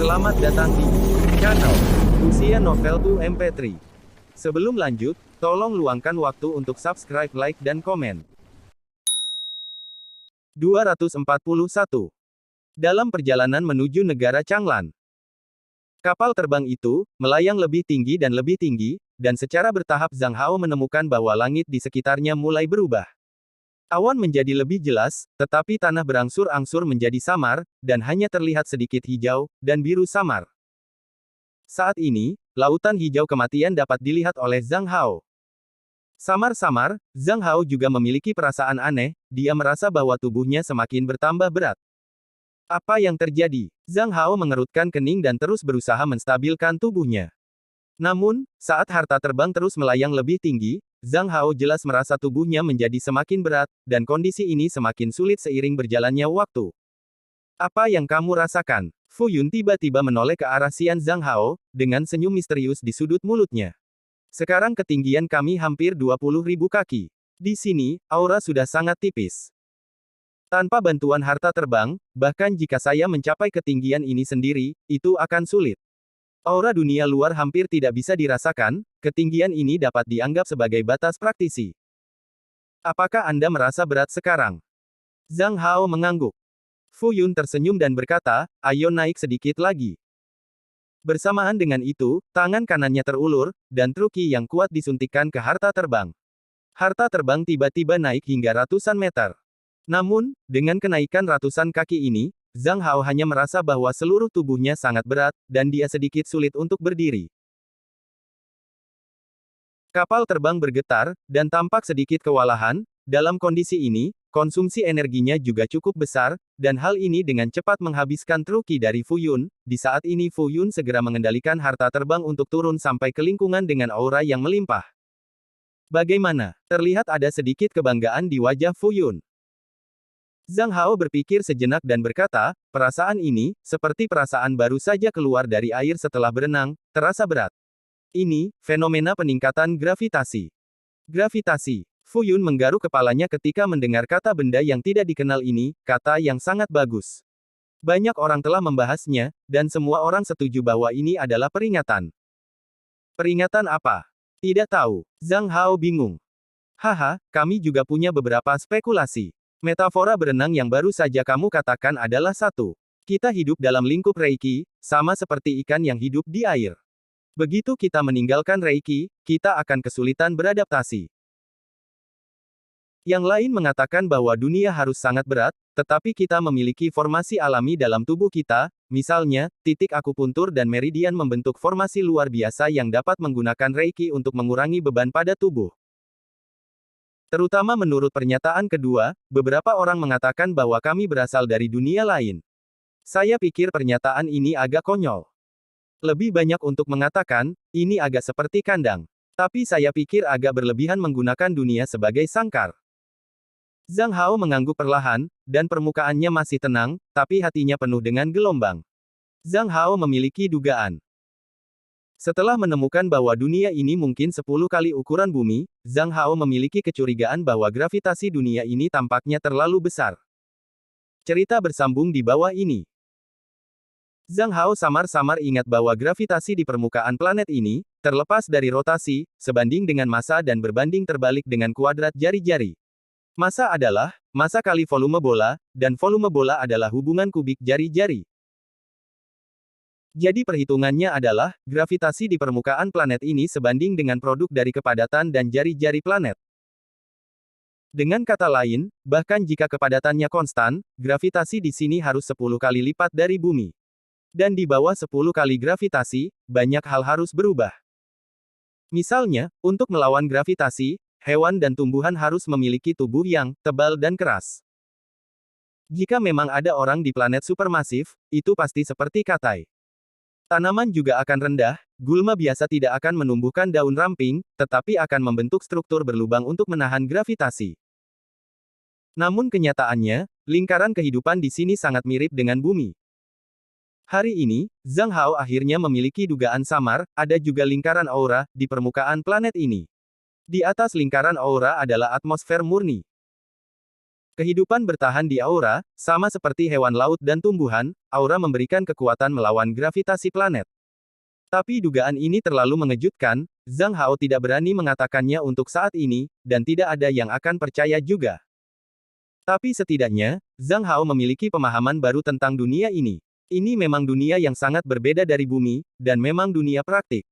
Selamat datang di channel Usia Novel 2 MP3. Sebelum lanjut, tolong luangkan waktu untuk subscribe, like, dan komen. 241. Dalam perjalanan menuju negara Changlan. Kapal terbang itu melayang lebih tinggi, dan secara bertahap Zhang Hao menemukan bahwa langit di sekitarnya mulai berubah. Awan menjadi lebih jelas, tetapi tanah berangsur-angsur menjadi samar, dan hanya terlihat sedikit hijau dan biru samar. Saat ini, lautan hijau kematian dapat dilihat oleh Zhang Hao. Samar-samar, Zhang Hao juga memiliki perasaan aneh, dia merasa bahwa tubuhnya semakin bertambah berat. Apa yang terjadi? Zhang Hao mengerutkan kening dan terus berusaha menstabilkan tubuhnya. Namun, saat harta terbang terus melayang lebih tinggi, Zhang Hao jelas merasa tubuhnya menjadi semakin berat, dan kondisi ini semakin sulit seiring berjalannya waktu. Apa yang kamu rasakan? Fu Yun tiba-tiba menoleh ke arah Xian Zhang Hao, dengan senyum misterius di sudut mulutnya. Sekarang ketinggian kami hampir 20.000 kaki. Di sini, aura sudah sangat tipis. Tanpa bantuan harta terbang, bahkan jika saya mencapai ketinggian ini sendiri, itu akan sulit. Aura dunia luar hampir tidak bisa dirasakan, ketinggian ini dapat dianggap sebagai batas praktisi. Apakah Anda merasa berat sekarang? Zhang Hao mengangguk. Fu Yun tersenyum dan berkata, ayo naik sedikit lagi. Bersamaan dengan itu, tangan kanannya terulur, dan truki yang kuat disuntikkan ke harta terbang. Harta terbang tiba-tiba naik hingga ratusan meter. Namun, dengan kenaikan ratusan kaki ini, Zhang Hao hanya merasa bahwa seluruh tubuhnya sangat berat, dan dia sedikit sulit untuk berdiri. Kapal terbang bergetar, dan tampak sedikit kewalahan. Dalam kondisi ini, konsumsi energinya juga cukup besar, dan hal ini dengan cepat menghabiskan truki dari Fu Yun. Di saat ini Fu Yun segera mengendalikan harta terbang untuk turun sampai ke lingkungan dengan aura yang melimpah. Bagaimana? Terlihat ada sedikit kebanggaan di wajah Fu Yun. Zhang Hao berpikir sejenak dan berkata, perasaan ini, seperti perasaan baru saja keluar dari air setelah berenang, terasa berat. Ini, fenomena peningkatan gravitasi. Gravitasi. Fu Yun menggaruk kepalanya ketika mendengar kata benda yang tidak dikenal ini, kata yang sangat bagus. Banyak orang telah membahasnya, dan semua orang setuju bahwa ini adalah peringatan. Peringatan apa? Tidak tahu. Zhang Hao bingung. Haha, kami juga punya beberapa spekulasi. Metafora berenang yang baru saja kamu katakan adalah satu. Kita hidup dalam lingkup Reiki, sama seperti ikan yang hidup di air. Begitu kita meninggalkan Reiki, kita akan kesulitan beradaptasi. Yang lain mengatakan bahwa dunia harus sangat berat, tetapi kita memiliki formasi alami dalam tubuh kita, misalnya, titik akupuntur dan meridian membentuk formasi luar biasa yang dapat menggunakan Reiki untuk mengurangi beban pada tubuh. Terutama menurut pernyataan kedua, beberapa orang mengatakan bahwa kami berasal dari dunia lain. Saya pikir pernyataan ini agak konyol. Lebih banyak untuk mengatakan, ini agak seperti kandang. Tapi saya pikir agak berlebihan menggunakan dunia sebagai sangkar. Zhang Hao mengangguk perlahan, dan permukaannya masih tenang, tapi hatinya penuh dengan gelombang. Zhang Hao memiliki dugaan. Setelah menemukan bahwa dunia ini mungkin 10 kali ukuran bumi, Zhang Hao memiliki kecurigaan bahwa gravitasi dunia ini tampaknya terlalu besar. Cerita bersambung di bawah ini. Zhang Hao samar-samar ingat bahwa gravitasi di permukaan planet ini, terlepas dari rotasi, sebanding dengan massa dan berbanding terbalik dengan kuadrat jari-jari. Massa adalah massa kali volume bola, dan volume bola adalah hubungan kubik jari-jari. Jadi perhitungannya adalah, gravitasi di permukaan planet ini sebanding dengan produk dari kepadatan dan jari-jari planet. Dengan kata lain, bahkan jika kepadatannya konstan, gravitasi di sini harus 10 kali lipat dari bumi. Dan di bawah 10 kali gravitasi, banyak hal harus berubah. Misalnya, untuk melawan gravitasi, hewan dan tumbuhan harus memiliki tubuh yang tebal dan keras. Jika memang ada orang di planet supermasif, itu pasti seperti Katai. Tanaman juga akan rendah, gulma biasa tidak akan menumbuhkan daun ramping, tetapi akan membentuk struktur berlubang untuk menahan gravitasi. Namun kenyataannya, lingkaran kehidupan di sini sangat mirip dengan bumi. Hari ini, Zhang Hao akhirnya memiliki dugaan samar, ada juga lingkaran aura di permukaan planet ini. Di atas lingkaran aura adalah atmosfer murni. Kehidupan bertahan di aura, sama seperti hewan laut dan tumbuhan, aura memberikan kekuatan melawan gravitasi planet. Tapi dugaan ini terlalu mengejutkan, Zhang Hao tidak berani mengatakannya untuk saat ini, dan tidak ada yang akan percaya juga. Tapi setidaknya, Zhang Hao memiliki pemahaman baru tentang dunia ini. Ini memang dunia yang sangat berbeda dari bumi, dan memang dunia praktik.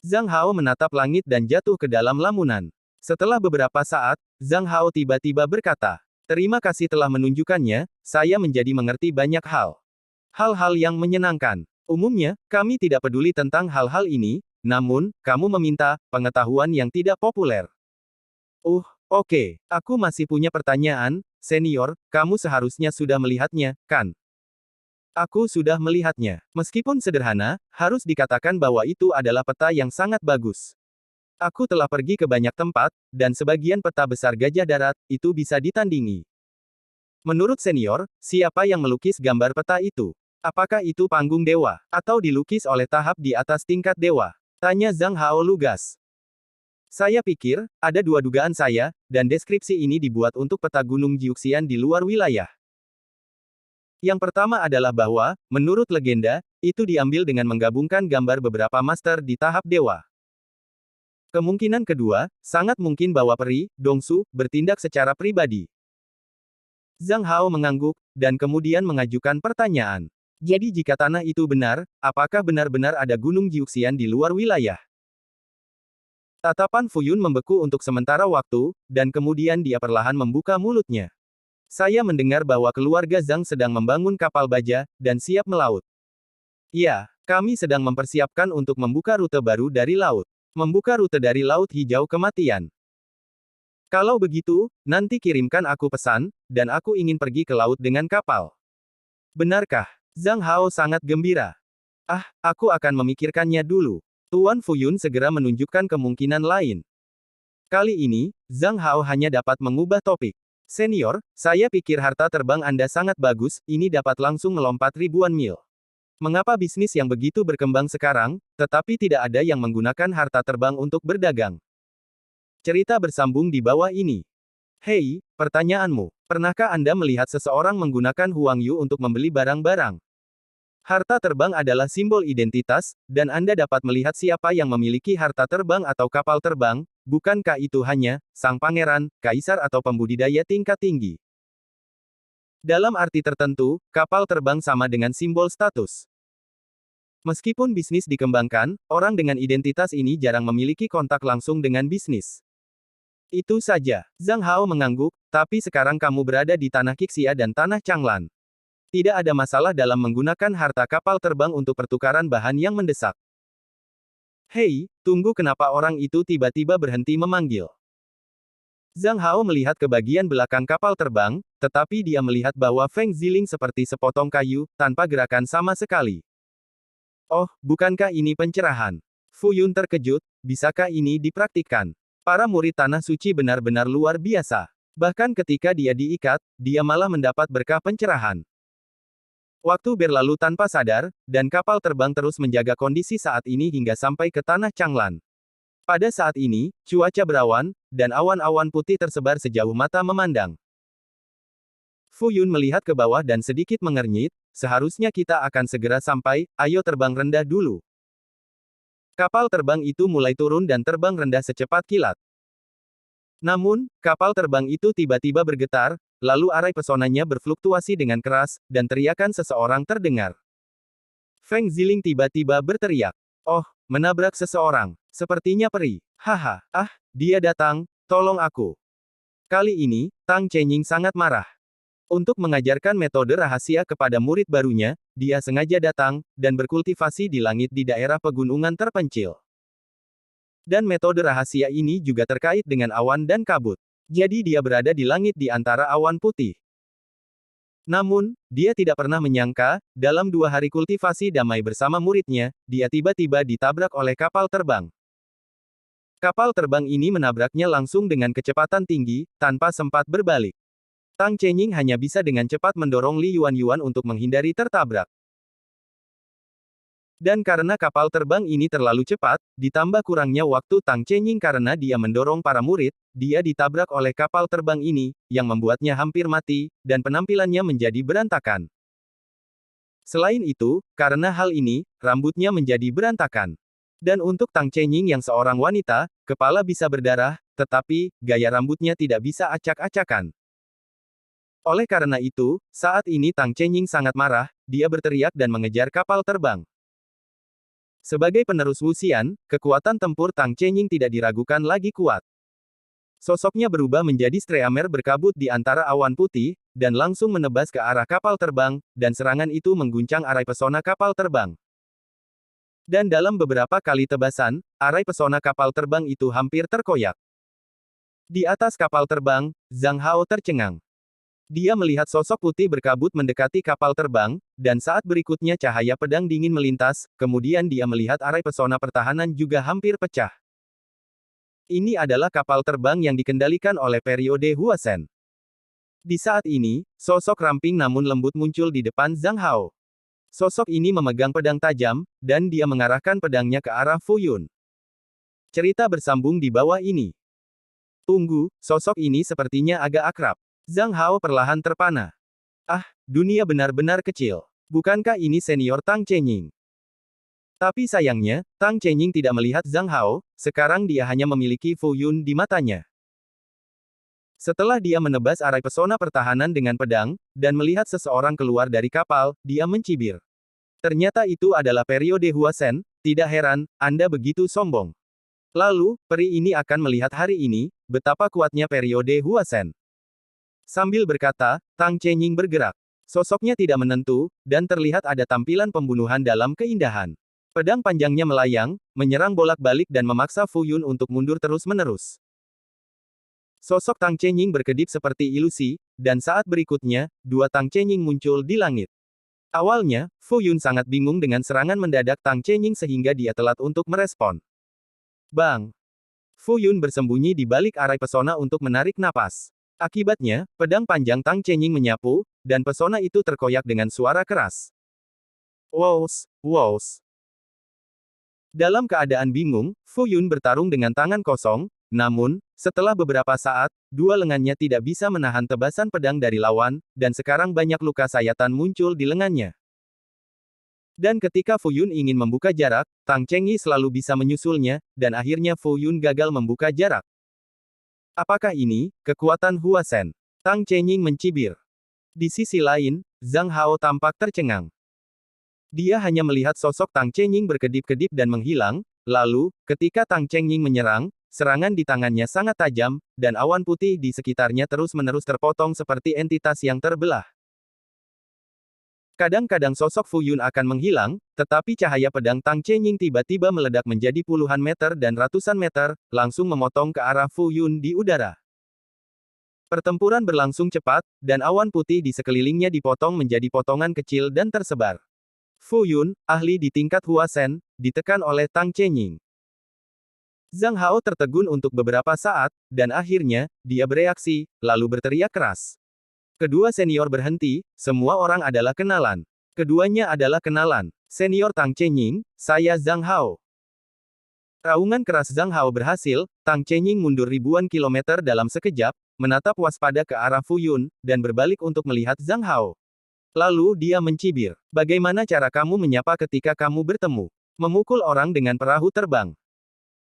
Zhang Hao menatap langit dan jatuh ke dalam lamunan. Setelah beberapa saat, Zhang Hao tiba-tiba berkata, "Terima kasih telah menunjukkannya, saya menjadi mengerti banyak hal. Hal-hal yang menyenangkan. Umumnya, kami tidak peduli tentang hal-hal ini, namun, kamu meminta pengetahuan yang tidak populer. Oke. Aku masih punya pertanyaan, senior, kamu seharusnya sudah melihatnya, kan?" Aku sudah melihatnya. Meskipun sederhana, harus dikatakan bahwa itu adalah peta yang sangat bagus. Aku telah pergi ke banyak tempat, dan sebagian peta besar gajah darat, itu bisa ditandingi. Menurut senior, siapa yang melukis gambar peta itu? Apakah itu panggung dewa, atau dilukis oleh tahap di atas tingkat dewa? Tanya Zhang Hao lugas. Saya pikir, ada dua dugaan saya, dan deskripsi ini dibuat untuk peta Gunung Jiuxian di luar wilayah. Yang pertama adalah bahwa, menurut legenda, itu diambil dengan menggabungkan gambar beberapa master di tahap dewa. Kemungkinan kedua, sangat mungkin bahwa peri, Dongsu, bertindak secara pribadi. Zhang Hao mengangguk, dan kemudian mengajukan pertanyaan. Jadi jika tanah itu benar, apakah benar-benar ada Gunung Jiuxian di luar wilayah? Tatapan Fu Yun membeku untuk sementara waktu, dan kemudian dia perlahan membuka mulutnya. Saya mendengar bahwa keluarga Zhang sedang membangun kapal baja, dan siap melaut. Ya, kami sedang mempersiapkan untuk membuka rute baru dari laut. Membuka rute dari Laut Hijau Kematian. Kalau begitu, nanti kirimkan aku pesan, dan aku ingin pergi ke laut dengan kapal. Benarkah? Zhang Hao sangat gembira. Aku akan memikirkannya dulu. Tuan Fu Yun segera menunjukkan kemungkinan lain. Kali ini, Zhang Hao hanya dapat mengubah topik. Senior, saya pikir harta terbang Anda sangat bagus, ini dapat langsung melompat ribuan mil. Mengapa bisnis yang begitu berkembang sekarang, tetapi tidak ada yang menggunakan harta terbang untuk berdagang? Cerita bersambung di bawah ini. Hei, pertanyaanmu, pernahkah Anda melihat seseorang menggunakan Huang Yu untuk membeli barang-barang? Harta terbang adalah simbol identitas, dan Anda dapat melihat siapa yang memiliki harta terbang atau kapal terbang, bukankah itu hanya sang pangeran, kaisar atau pembudidaya tingkat tinggi? Dalam arti tertentu, kapal terbang sama dengan simbol status. Meskipun bisnis dikembangkan, orang dengan identitas ini jarang memiliki kontak langsung dengan bisnis. Itu saja. Zhang Hao mengangguk, tapi sekarang kamu berada di tanah Qixia dan tanah Changlan. Tidak ada masalah dalam menggunakan harta kapal terbang untuk pertukaran bahan yang mendesak. Hei, tunggu, kenapa orang itu tiba-tiba berhenti memanggil? Zhang Hao melihat ke bagian belakang kapal terbang, tetapi dia melihat bahwa Feng Ziling seperti sepotong kayu, tanpa gerakan sama sekali. Oh, bukankah ini pencerahan? Fu Yun terkejut, bisakah ini dipraktikkan? Para murid tanah suci benar-benar luar biasa. Bahkan ketika dia diikat, dia malah mendapat berkah pencerahan. Waktu berlalu tanpa sadar, dan kapal terbang terus menjaga kondisi saat ini hingga sampai ke tanah Changlan. Pada saat ini, cuaca berawan, dan awan-awan putih tersebar sejauh mata memandang. Fu Yun melihat ke bawah dan sedikit mengernyit, seharusnya kita akan segera sampai, ayo terbang rendah dulu. Kapal terbang itu mulai turun dan terbang rendah secepat kilat. Namun, kapal terbang itu tiba-tiba bergetar, lalu arai pesonanya berfluktuasi dengan keras, dan teriakan seseorang terdengar. Feng Ziling tiba-tiba berteriak. Oh, menabrak seseorang. Sepertinya peri. Haha, dia datang, tolong aku. Kali ini, Tang Chenying sangat marah. Untuk mengajarkan metode rahasia kepada murid barunya, dia sengaja datang, dan berkultivasi di langit di daerah pegunungan terpencil. Dan metode rahasia ini juga terkait dengan awan dan kabut. Jadi dia berada di langit di antara awan putih. Namun, dia tidak pernah menyangka, dalam 2 hari kultivasi damai bersama muridnya, dia tiba-tiba ditabrak oleh kapal terbang. Kapal terbang ini menabraknya langsung dengan kecepatan tinggi, tanpa sempat berbalik. Tang Chenying hanya bisa dengan cepat mendorong Li Yuan-Yuan untuk menghindari tertabrak. Dan karena kapal terbang ini terlalu cepat, ditambah kurangnya waktu Tang Chenying karena dia mendorong para murid, dia ditabrak oleh kapal terbang ini, yang membuatnya hampir mati, dan penampilannya menjadi berantakan. Selain itu, karena hal ini, rambutnya menjadi berantakan. Dan untuk Tang Chenying yang seorang wanita, kepala bisa berdarah, tetapi, gaya rambutnya tidak bisa acak-acakan. Oleh karena itu, saat ini Tang Chenying sangat marah, dia berteriak dan mengejar kapal terbang. Sebagai penerus Wuxian, kekuatan tempur Tang Chenying tidak diragukan lagi kuat. Sosoknya berubah menjadi streamer berkabut di antara awan putih, dan langsung menebas ke arah kapal terbang, dan serangan itu mengguncang arai pesona kapal terbang. Dan dalam beberapa kali tebasan, arai pesona kapal terbang itu hampir terkoyak. Di atas kapal terbang, Zhang Hao tercengang. Dia melihat sosok putih berkabut mendekati kapal terbang, dan saat berikutnya cahaya pedang dingin melintas, kemudian dia melihat arai pesona pertahanan juga hampir pecah. Ini adalah kapal terbang yang dikendalikan oleh periode Huasen. Di saat ini, sosok ramping namun lembut muncul di depan Zhang Hao. Sosok ini memegang pedang tajam, dan dia mengarahkan pedangnya ke arah Fu Yun. Cerita bersambung di bawah ini. Tunggu, sosok ini sepertinya agak akrab. Zhang Hao perlahan terpana. Ah, dunia benar-benar kecil. Bukankah ini senior Tang Chenying? Tapi sayangnya, Tang Chenying tidak melihat Zhang Hao, sekarang dia hanya memiliki Fu Yun di matanya. Setelah dia menebas arai pesona pertahanan dengan pedang, dan melihat seseorang keluar dari kapal, dia mencibir. Ternyata itu adalah periode Huasen, tidak heran, Anda begitu sombong. Lalu, peri ini akan melihat hari ini, betapa kuatnya periode Huasen. Sambil berkata, Tang Chenying bergerak. Sosoknya tidak menentu, dan terlihat ada tampilan pembunuhan dalam keindahan. Pedang panjangnya melayang, menyerang bolak-balik dan memaksa Fu Yun untuk mundur terus-menerus. Sosok Tang Chenying berkedip seperti ilusi, dan saat berikutnya, dua Tang Chenying muncul di langit. Awalnya, Fu Yun sangat bingung dengan serangan mendadak Tang Chenying sehingga dia telat untuk merespon. Bang! Fu Yun bersembunyi di balik arai pesona untuk menarik napas. Akibatnya, pedang panjang Tang Chenying menyapu, dan pesona itu terkoyak dengan suara keras. Wows, wows. Dalam keadaan bingung, Fu Yun bertarung dengan tangan kosong, namun, setelah beberapa saat, dua lengannya tidak bisa menahan tebasan pedang dari lawan, dan sekarang banyak luka sayatan muncul di lengannya. Dan ketika Fu Yun ingin membuka jarak, Tang Chenying selalu bisa menyusulnya, dan akhirnya Fu Yun gagal membuka jarak. Apakah ini kekuatan Huasen? Tang Chenying mencibir. Di sisi lain, Zhang Hao tampak tercengang. Dia hanya melihat sosok Tang Chenying berkedip-kedip dan menghilang, lalu, ketika Tang Chenying menyerang, serangan di tangannya sangat tajam, dan awan putih di sekitarnya terus-menerus terpotong seperti entitas yang terbelah. Kadang-kadang sosok Fu Yun akan menghilang, tetapi cahaya pedang Tang Chenying tiba-tiba meledak menjadi puluhan meter dan ratusan meter, langsung memotong ke arah Fu Yun di udara. Pertempuran berlangsung cepat, dan awan putih di sekelilingnya dipotong menjadi potongan kecil dan tersebar. Fu Yun, ahli di tingkat Huasen, ditekan oleh Tang Chenying. Zhang Hao tertegun untuk beberapa saat, dan akhirnya, dia bereaksi, lalu berteriak keras. Kedua senior berhenti, semua orang adalah kenalan. Keduanya adalah kenalan. Senior Tang Chenying, saya Zhang Hao. Raungan keras Zhang Hao berhasil, Tang Chenying mundur ribuan kilometer dalam sekejap, menatap waspada ke arah Fu Yun, dan berbalik untuk melihat Zhang Hao. Lalu dia mencibir. Bagaimana cara kamu menyapa ketika kamu bertemu? Memukul orang dengan perahu terbang.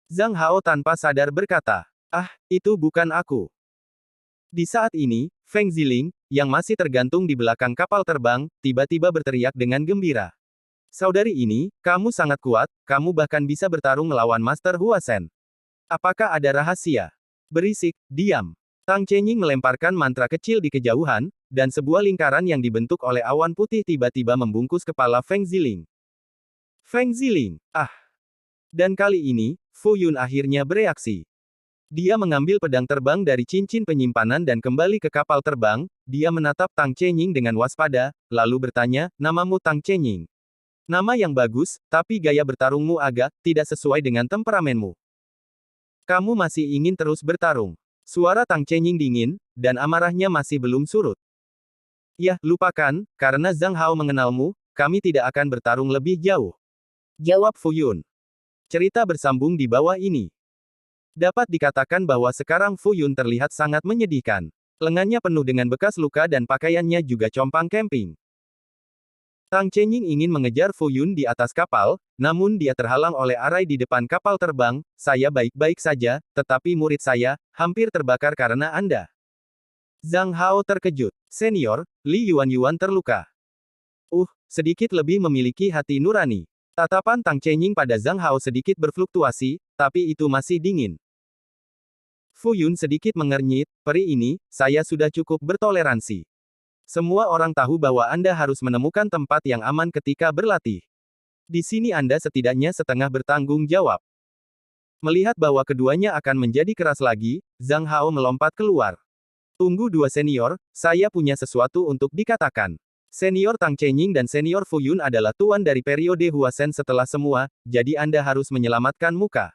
Zhang Hao tanpa sadar berkata, ah, itu bukan aku. Di saat ini, Feng Ziling, yang masih tergantung di belakang kapal terbang, tiba-tiba berteriak dengan gembira. Saudari ini, kamu sangat kuat, kamu bahkan bisa bertarung melawan Master Huasen. Apakah ada rahasia? Berisik, diam. Tang Chenying melemparkan mantra kecil di kejauhan, dan sebuah lingkaran yang dibentuk oleh awan putih tiba-tiba membungkus kepala Feng Ziling. Feng Ziling, ah! Dan kali ini, Fu Yun akhirnya bereaksi. Dia mengambil pedang terbang dari cincin penyimpanan dan kembali ke kapal terbang, dia menatap Tang Chenying dengan waspada, lalu bertanya, namamu Tang Chenying. Nama yang bagus, tapi gaya bertarungmu agak tidak sesuai dengan temperamenmu. Kamu masih ingin terus bertarung. Suara Tang Chenying dingin, dan amarahnya masih belum surut. Yah, lupakan, karena Zhang Hao mengenalmu, kami tidak akan bertarung lebih jauh. Jawab Fu Yun. Cerita bersambung di bawah ini. Dapat dikatakan bahwa sekarang Fu Yun terlihat sangat menyedihkan. Lengannya penuh dengan bekas luka dan pakaiannya juga compang camping. Tang Chenying ingin mengejar Fu Yun di atas kapal, namun dia terhalang oleh arai di depan kapal terbang. Saya baik-baik saja, tetapi murid saya hampir terbakar karena Anda. Zhang Hao terkejut. Senior, Li Yuan terluka. Sedikit lebih memiliki hati nurani. Tatapan Tang Chenying pada Zhang Hao sedikit berfluktuasi, tapi itu masih dingin. Fu Yun sedikit mengernyit, peri ini, saya sudah cukup bertoleransi. Semua orang tahu bahwa Anda harus menemukan tempat yang aman ketika berlatih. Di sini Anda setidaknya setengah bertanggung jawab. Melihat bahwa keduanya akan menjadi keras lagi, Zhang Hao melompat keluar. Tunggu dua senior, saya punya sesuatu untuk dikatakan. Senior Tang Chenying dan senior Fu Yun adalah tuan dari periode Huasen setelah semua, jadi Anda harus menyelamatkan muka.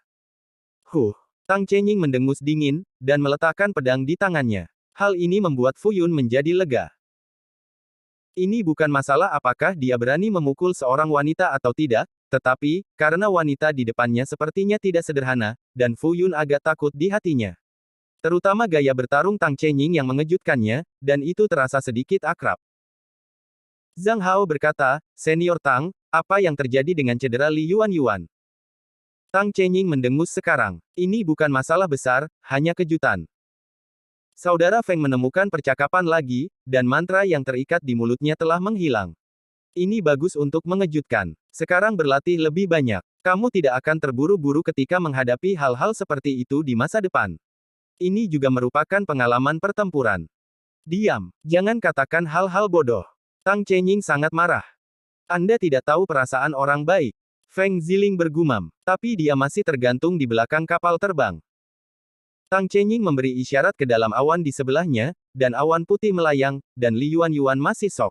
Tang Chenying mendengus dingin, dan meletakkan pedang di tangannya. Hal ini membuat Fu Yun menjadi lega. Ini bukan masalah apakah dia berani memukul seorang wanita atau tidak, tetapi, karena wanita di depannya sepertinya tidak sederhana, dan Fu Yun agak takut di hatinya. Terutama gaya bertarung Tang Chenying yang mengejutkannya, dan itu terasa sedikit akrab. Zhang Hao berkata, Senior Tang, apa yang terjadi dengan cedera Li Yuan? Tang Chenying mendengus sekarang. Ini bukan masalah besar, hanya kejutan. Saudara Feng menemukan percakapan lagi, dan mantra yang terikat di mulutnya telah menghilang. Ini bagus untuk mengejutkan. Sekarang berlatih lebih banyak. Kamu tidak akan terburu-buru ketika menghadapi hal-hal seperti itu di masa depan. Ini juga merupakan pengalaman pertempuran. Diam. Jangan katakan hal-hal bodoh. Tang Chenying sangat marah. Anda tidak tahu perasaan orang baik. Feng Ziling bergumam. Tapi dia masih tergantung di belakang kapal terbang. Tang Chenying memberi isyarat ke dalam awan di sebelahnya, dan awan putih melayang, dan Li Yuan masih sok.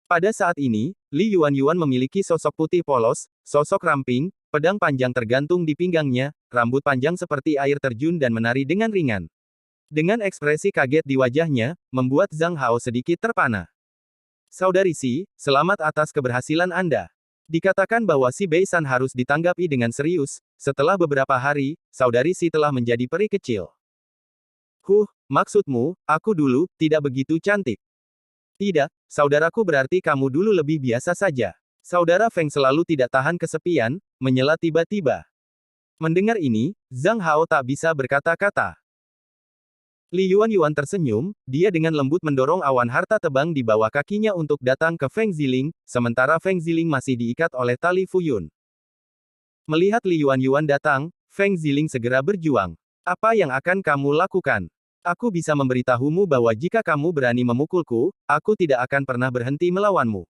Pada saat ini, Li Yuan memiliki sosok putih polos, sosok ramping, pedang panjang tergantung di pinggangnya, rambut panjang seperti air terjun dan menari dengan ringan. Dengan ekspresi kaget di wajahnya, membuat Zhang Hao sedikit terpana. Saudari Si, selamat atas keberhasilan Anda. Dikatakan bahwa si Beisan harus ditanggapi dengan serius. Setelah beberapa hari, saudari Si telah menjadi peri kecil. Maksudmu, aku dulu tidak begitu cantik. Tidak, saudaraku berarti kamu dulu lebih biasa saja. Saudara Feng selalu tidak tahan kesepian, menyela tiba-tiba. Mendengar ini, Zhang Hao tak bisa berkata-kata. Li Yuan tersenyum, dia dengan lembut mendorong awan harta tebang di bawah kakinya untuk datang ke Feng Ziling, sementara Feng Ziling masih diikat oleh tali Fu Yun. Melihat Li Yuan datang, Feng Ziling segera berjuang. Apa yang akan kamu lakukan? Aku bisa memberitahumu bahwa jika kamu berani memukulku, aku tidak akan pernah berhenti melawanmu.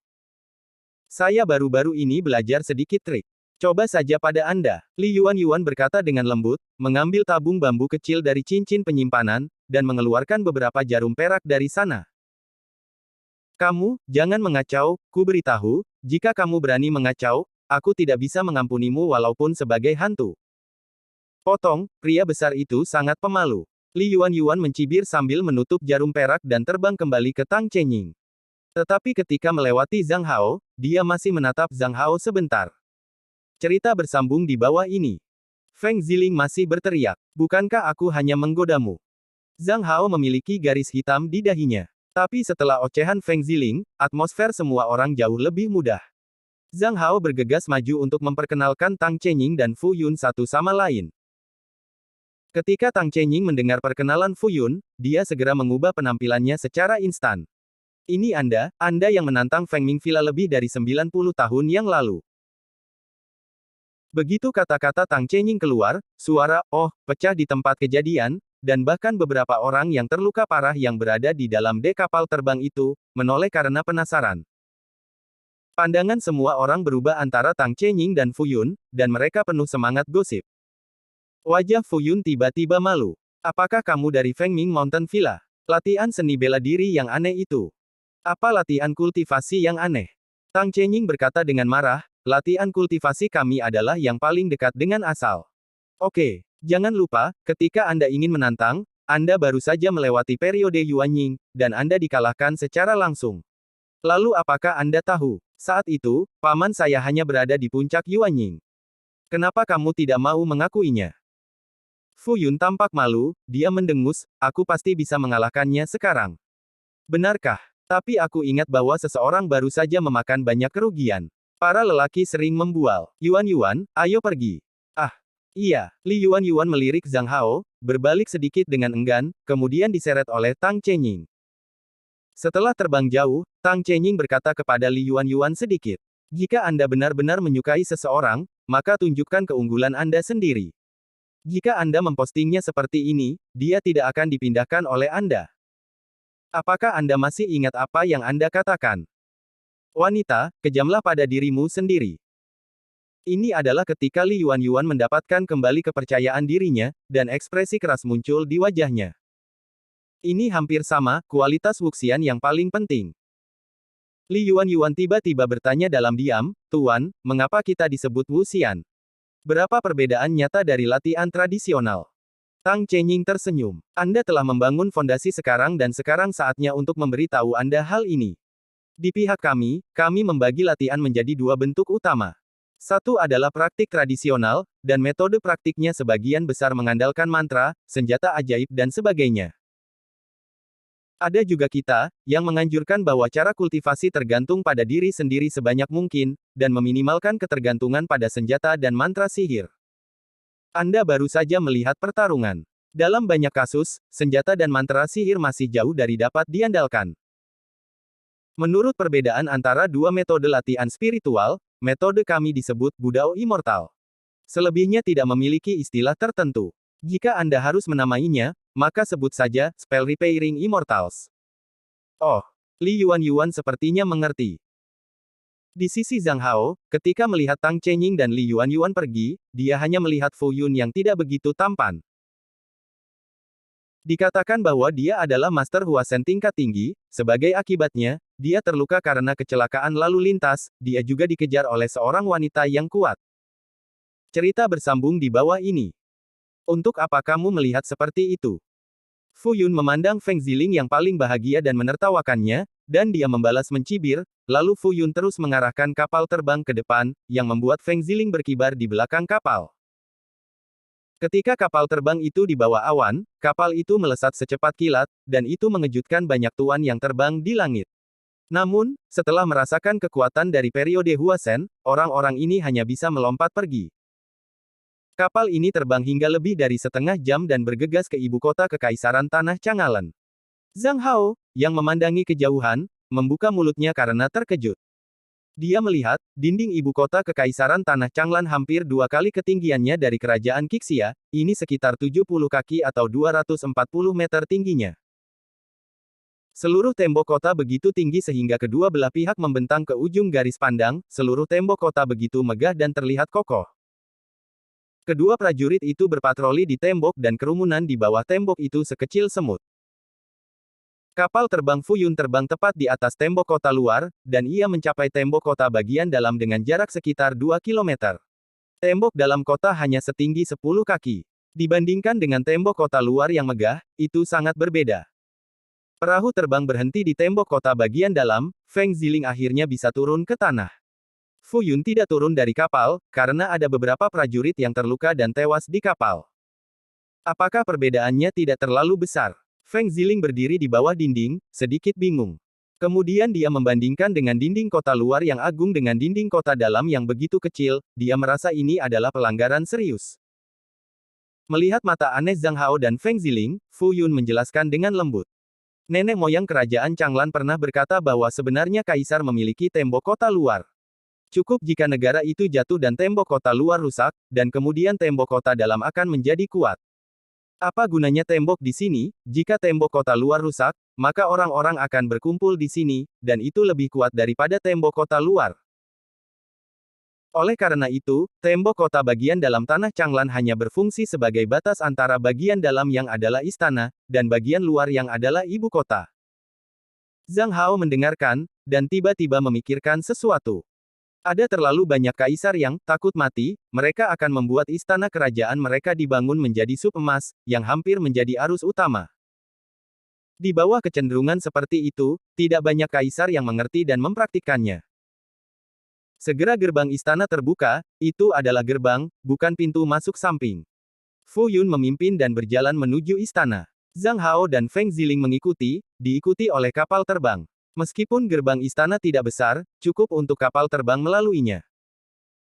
Saya baru-baru ini belajar sedikit trik. Coba saja pada Anda. Li Yuan berkata dengan lembut, mengambil tabung bambu kecil dari cincin penyimpanan, dan mengeluarkan beberapa jarum perak dari sana. Kamu, jangan mengacau, ku beritahu, jika kamu berani mengacau, aku tidak bisa mengampunimu walaupun sebagai hantu. Potong, pria besar itu sangat pemalu. Li Yuan mencibir sambil menutup jarum perak dan terbang kembali ke Tang Chenying. Tetapi ketika melewati Zhang Hao, dia masih menatap Zhang Hao sebentar. Cerita bersambung di bawah ini. Feng Ziling masih berteriak, bukankah aku hanya menggodamu? Zhang Hao memiliki garis hitam di dahinya. Tapi setelah ocehan Feng Ziling, atmosfer semua orang jauh lebih mudah. Zhang Hao bergegas maju untuk memperkenalkan Tang Chenying dan Fu Yun satu sama lain. Ketika Tang Chenying mendengar perkenalan Fu Yun, dia segera mengubah penampilannya secara instan. Ini Anda yang menantang Feng Mingvilla lebih dari 90 tahun yang lalu. Begitu kata-kata Tang Chenying keluar, suara "oh" pecah di tempat kejadian, dan bahkan beberapa orang yang terluka parah yang berada di dalam dek kapal terbang itu, menoleh karena penasaran. Pandangan semua orang berubah antara Tang Chenying dan Fu Yun, dan mereka penuh semangat gosip. Wajah Fu Yun tiba-tiba malu. Apakah kamu dari Feng Ming Mountain Villa? Latihan seni bela diri yang aneh itu. Apa latihan kultivasi yang aneh? Tang Chenying berkata dengan marah, latihan kultivasi kami adalah yang paling dekat dengan asal. Oke, jangan lupa, ketika Anda ingin menantang, Anda baru saja melewati periode Yuanying, dan Anda dikalahkan secara langsung. Lalu apakah Anda tahu? Saat itu, paman saya hanya berada di puncak Yuanying. Kenapa kamu tidak mau mengakuinya? Fu Yun tampak malu, dia mendengus, aku pasti bisa mengalahkannya sekarang. Benarkah? Tapi aku ingat bahwa seseorang baru saja memakan banyak kerugian. Para lelaki sering membual. Yuan, ayo pergi. Ah, iya. Li Yuan melirik Zhang Hao, berbalik sedikit dengan enggan, kemudian diseret oleh Tang Chenying. Setelah terbang jauh, Tang Chenying berkata kepada Li Yuan sedikit. Jika Anda benar-benar menyukai seseorang, maka tunjukkan keunggulan Anda sendiri. Jika Anda mempostingnya seperti ini, dia tidak akan dipindahkan oleh Anda. Apakah Anda masih ingat apa yang Anda katakan? Wanita, kejamlah pada dirimu sendiri. Ini adalah ketika Li Yuan mendapatkan kembali kepercayaan dirinya, dan ekspresi keras muncul di wajahnya. Ini hampir sama, kualitas Wuxian yang paling penting. Li Yuan tiba-tiba bertanya dalam diam, Tuan, mengapa kita disebut Wuxian? Berapa perbedaan nyata dari latihan tradisional? Tang Chenying tersenyum. Anda telah membangun fondasi sekarang dan sekarang saatnya untuk memberitahu Anda hal ini. Di pihak kami membagi latihan menjadi dua bentuk utama. Satu adalah praktik tradisional, dan metode praktiknya sebagian besar mengandalkan mantra, senjata ajaib dan sebagainya. Ada juga kita, yang menganjurkan bahwa cara kultivasi tergantung pada diri sendiri sebanyak mungkin, dan meminimalkan ketergantungan pada senjata dan mantra sihir. Anda baru saja melihat pertarungan. Dalam banyak kasus, senjata dan mantra sihir masih jauh dari dapat diandalkan. Menurut perbedaan antara dua metode latihan spiritual, metode kami disebut Budao Immortal. Selebihnya tidak memiliki istilah tertentu. Jika Anda harus menamainya, maka sebut saja, Spell Repairing Immortals. Oh, Li Yuan sepertinya mengerti. Di sisi Zhang Hao, ketika melihat Tang Chenying dan Li Yuan pergi, dia hanya melihat Fu Yun yang tidak begitu tampan. Dikatakan bahwa dia adalah Master Huasen tingkat tinggi, sebagai akibatnya, dia terluka karena kecelakaan lalu lintas, dia juga dikejar oleh seorang wanita yang kuat. Cerita bersambung di bawah ini. Untuk apa kamu melihat seperti itu? Fu Yun memandang Feng Ziling yang paling bahagia dan menertawakannya, dan dia membalas mencibir, lalu Fu Yun terus mengarahkan kapal terbang ke depan, yang membuat Feng Ziling berkibar di belakang kapal. Ketika kapal terbang itu di bawah awan, kapal itu melesat secepat kilat, dan itu mengejutkan banyak tuan yang terbang di langit. Namun, setelah merasakan kekuatan dari periode Huasen, orang-orang ini hanya bisa melompat pergi. Kapal ini terbang hingga lebih dari setengah jam dan bergegas ke ibu kota Kekaisaran Tanah Chang'an. Zhang Hao, yang memandangi kejauhan, membuka mulutnya karena terkejut. Dia melihat, dinding ibu kota Kekaisaran Tanah Chang'an hampir 2 kali ketinggiannya dari kerajaan Qixia, ini sekitar 70 kaki atau 240 meter tingginya. Seluruh tembok kota begitu tinggi sehingga kedua belah pihak membentang ke ujung garis pandang, seluruh tembok kota begitu megah dan terlihat kokoh. Kedua prajurit itu berpatroli di tembok dan kerumunan di bawah tembok itu sekecil semut. Kapal terbang Fu Yun terbang tepat di atas tembok kota luar, dan ia mencapai tembok kota bagian dalam dengan jarak sekitar 2 km. Tembok dalam kota hanya setinggi 10 kaki. Dibandingkan dengan tembok kota luar yang megah, itu sangat berbeda. Perahu terbang berhenti di tembok kota bagian dalam, Feng Ziling akhirnya bisa turun ke tanah. Fu Yun tidak turun dari kapal, karena ada beberapa prajurit yang terluka dan tewas di kapal. Apakah perbedaannya tidak terlalu besar? Feng Ziling berdiri di bawah dinding, sedikit bingung. Kemudian dia membandingkan dengan dinding kota luar yang agung dengan dinding kota dalam yang begitu kecil, dia merasa ini adalah pelanggaran serius. Melihat mata aneh Zhang Hao dan Feng Ziling, Fu Yun menjelaskan dengan lembut. Nenek moyang kerajaan Chang'an pernah berkata bahwa sebenarnya kaisar memiliki tembok kota luar. Cukup jika negara itu jatuh dan tembok kota luar rusak, dan kemudian tembok kota dalam akan menjadi kuat. Apa gunanya tembok di sini? Jika tembok kota luar rusak, maka orang-orang akan berkumpul di sini, dan itu lebih kuat daripada tembok kota luar. Oleh karena itu, tembok kota bagian dalam tanah Chang'an hanya berfungsi sebagai batas antara bagian dalam yang adalah istana, dan bagian luar yang adalah ibu kota. Zhang Hao mendengarkan, dan tiba-tiba memikirkan sesuatu. Ada terlalu banyak kaisar yang takut mati, mereka akan membuat istana kerajaan mereka dibangun menjadi sub emas, yang hampir menjadi arus utama. Di bawah kecenderungan seperti itu, tidak banyak kaisar yang mengerti dan mempraktikkannya. Segera gerbang istana terbuka, itu adalah gerbang, bukan pintu masuk samping. Fu Yun memimpin dan berjalan menuju istana. Zhang Hao dan Feng Ziling mengikuti, diikuti oleh kapal terbang. Meskipun gerbang istana tidak besar, cukup untuk kapal terbang melaluinya.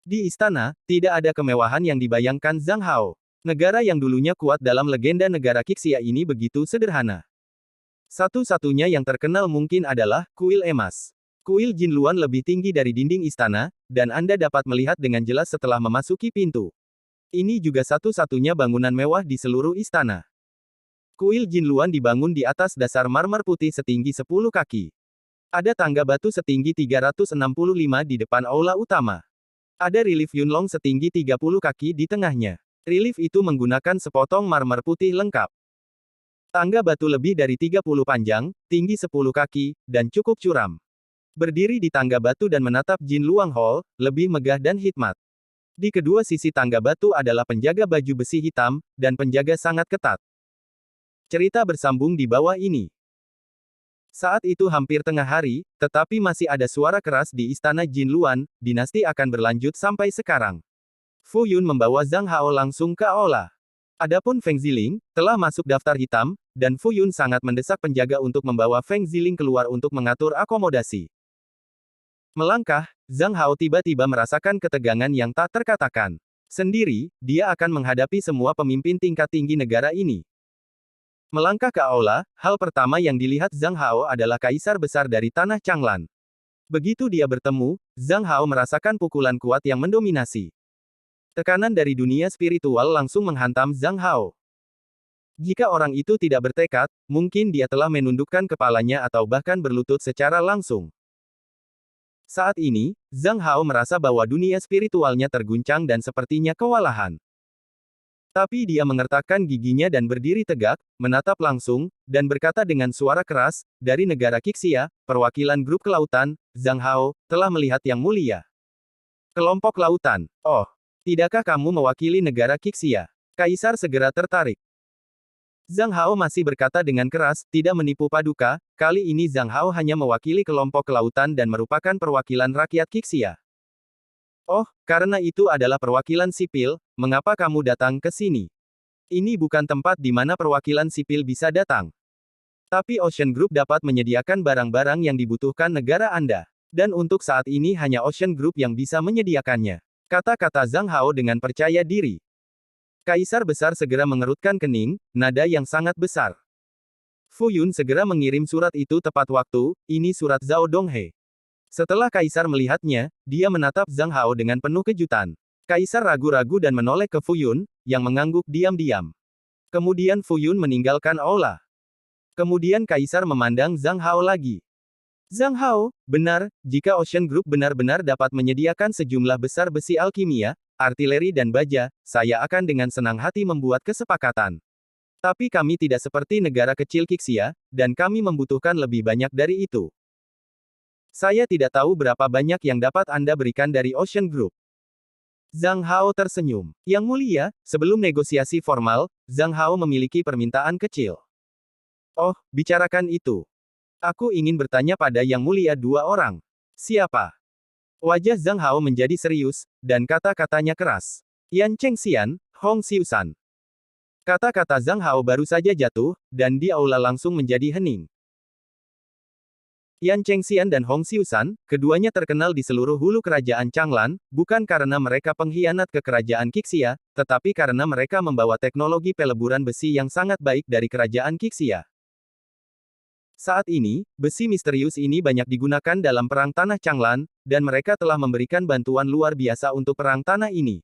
Di istana, tidak ada kemewahan yang dibayangkan Zhang Hao. Negara yang dulunya kuat dalam legenda negara Qixia ini begitu sederhana. Satu-satunya yang terkenal mungkin adalah kuil emas. Kuil Jin Luan lebih tinggi dari dinding istana, dan Anda dapat melihat dengan jelas setelah memasuki pintu. Ini juga satu-satunya bangunan mewah di seluruh istana. Kuil Jin Luan dibangun di atas dasar marmer putih setinggi 10 kaki. Ada tangga batu setinggi 365 di depan aula utama. Ada relief Yunlong setinggi 30 kaki di tengahnya. Relief itu menggunakan sepotong marmer putih lengkap. Tangga batu lebih dari 30 panjang, tinggi 10 kaki, dan cukup curam. Berdiri di tangga batu dan menatap Jin Luang Hall, lebih megah dan hikmat. Di kedua sisi tangga batu adalah penjaga baju besi hitam, dan penjaga sangat ketat. Cerita bersambung di bawah ini. Saat itu hampir tengah hari, tetapi masih ada suara keras di istana Jin Luan, dinasti akan berlanjut sampai sekarang. Fu Yun membawa Zhang Hao langsung ke aula. Adapun Feng Ziling, telah masuk daftar hitam, dan Fu Yun sangat mendesak penjaga untuk membawa Feng Ziling keluar untuk mengatur akomodasi. Melangkah, Zhang Hao tiba-tiba merasakan ketegangan yang tak terkatakan. Sendiri, dia akan menghadapi semua pemimpin tingkat tinggi negara ini. Melangkah ke aula, hal pertama yang dilihat Zhang Hao adalah kaisar besar dari tanah Changlan. Begitu dia bertemu, Zhang Hao merasakan pukulan kuat yang mendominasi. Tekanan dari dunia spiritual langsung menghantam Zhang Hao. Jika orang itu tidak bertekad, mungkin dia telah menundukkan kepalanya atau bahkan berlutut secara langsung. Saat ini, Zhang Hao merasa bahwa dunia spiritualnya terguncang dan sepertinya kewalahan. Tapi dia mengertakkan giginya dan berdiri tegak, menatap langsung, dan berkata dengan suara keras, dari negara Qixia, perwakilan grup kelautan, Zhang Hao, telah melihat Yang Mulia. Kelompok lautan. Oh, tidakkah kamu mewakili negara Qixia? Kaisar segera tertarik. Zhang Hao masih berkata dengan keras, tidak menipu paduka, kali ini Zhang Hao hanya mewakili kelompok kelautan dan merupakan perwakilan rakyat Qixia. Oh, karena itu adalah perwakilan sipil, mengapa kamu datang ke sini? Ini bukan tempat di mana perwakilan sipil bisa datang. Tapi Ocean Group dapat menyediakan barang-barang yang dibutuhkan negara Anda. Dan untuk saat ini hanya Ocean Group yang bisa menyediakannya. Kata-kata Zhang Hao dengan percaya diri. Kaisar besar segera mengerutkan kening, nada yang sangat besar. Fu Yun segera mengirim surat itu tepat waktu, ini surat Zhao Donghe. Setelah Kaisar melihatnya, dia menatap Zhang Hao dengan penuh kejutan. Kaisar ragu-ragu dan menoleh ke Fu Yun, yang mengangguk diam-diam. Kemudian Fu Yun meninggalkan aula. Kemudian Kaisar memandang Zhang Hao lagi. Zhang Hao, benar, jika Ocean Group benar-benar dapat menyediakan sejumlah besar besi alkimia, artileri dan baja, saya akan dengan senang hati membuat kesepakatan. Tapi kami tidak seperti negara kecil Qixia, dan kami membutuhkan lebih banyak dari itu. Saya tidak tahu berapa banyak yang dapat Anda berikan dari Ocean Group. Zhang Hao tersenyum. Yang Mulia, sebelum negosiasi formal, Zhang Hao memiliki permintaan kecil. Oh, bicarakan itu. Aku ingin bertanya pada Yang Mulia dua orang. Siapa? Wajah Zhang Hao menjadi serius, dan kata-katanya keras. Yan Chengxian, Hong Xiusan. Kata-kata Zhang Hao baru saja jatuh, dan di aula langsung menjadi hening. Yan Chengxian dan Hong Xiusan, keduanya terkenal di seluruh hulu kerajaan Changlan, bukan karena mereka pengkhianat ke kerajaan Qixia, tetapi karena mereka membawa teknologi peleburan besi yang sangat baik dari kerajaan Qixia. Saat ini, besi misterius ini banyak digunakan dalam perang tanah Changlan, dan mereka telah memberikan bantuan luar biasa untuk perang tanah ini.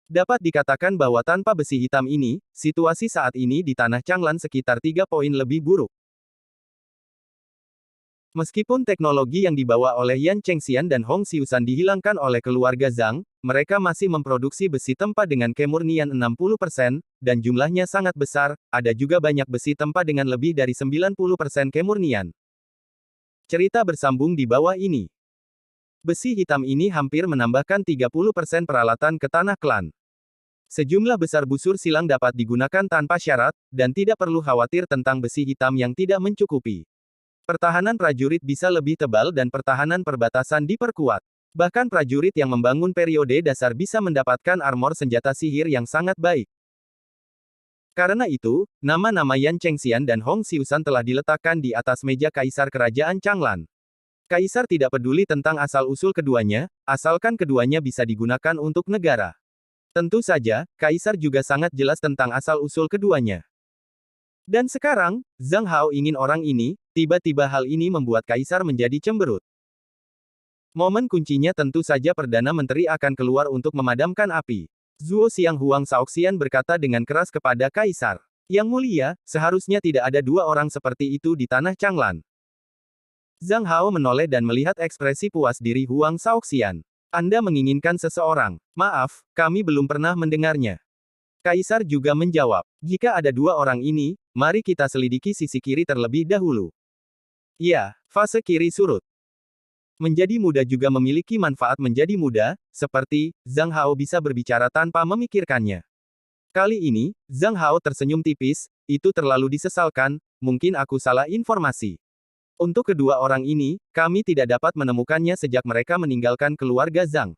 Dapat dikatakan bahwa tanpa besi hitam ini, situasi saat ini di tanah Changlan sekitar 3 poin lebih buruk. Meskipun teknologi yang dibawa oleh Yan Chengxian dan Hong Xiusan dihilangkan oleh keluarga Zhang, mereka masih memproduksi besi tempa dengan kemurnian 60%, dan jumlahnya sangat besar, ada juga banyak besi tempa dengan lebih dari 90% kemurnian. Cerita bersambung di bawah ini. Besi hitam ini hampir menambahkan 30% peralatan ke tanah klan. Sejumlah besar busur silang dapat digunakan tanpa syarat, dan tidak perlu khawatir tentang besi hitam yang tidak mencukupi. Pertahanan prajurit bisa lebih tebal dan pertahanan perbatasan diperkuat. Bahkan prajurit yang membangun periode dasar bisa mendapatkan armor senjata sihir yang sangat baik. Karena itu, nama-nama Yan Chengxian dan Hong Xiusan telah diletakkan di atas meja Kaisar Kerajaan Changlan. Kaisar tidak peduli tentang asal-usul keduanya, asalkan keduanya bisa digunakan untuk negara. Tentu saja, Kaisar juga sangat jelas tentang asal-usul keduanya. Dan sekarang, Zhang Hao ingin orang ini, tiba-tiba hal ini membuat Kaisar menjadi cemberut. Momen kuncinya tentu saja Perdana Menteri akan keluar untuk memadamkan api. Zuo Xiang Huang Shaoxian berkata dengan keras kepada Kaisar. Yang mulia, seharusnya tidak ada dua orang seperti itu di tanah Changlan. Zhang Hao menoleh dan melihat ekspresi puas diri Huang Shaoxian. Anda menginginkan seseorang. Maaf, kami belum pernah mendengarnya. Kaisar juga menjawab. Jika ada dua orang ini, mari kita selidiki sisi kiri terlebih dahulu. Ya, fase kiri surut. Menjadi muda juga memiliki manfaat menjadi muda, seperti, Zhang Hao bisa berbicara tanpa memikirkannya. Kali ini, Zhang Hao tersenyum tipis, itu terlalu disesalkan, mungkin aku salah informasi. Untuk kedua orang ini, kami tidak dapat menemukannya sejak mereka meninggalkan keluarga Zhang.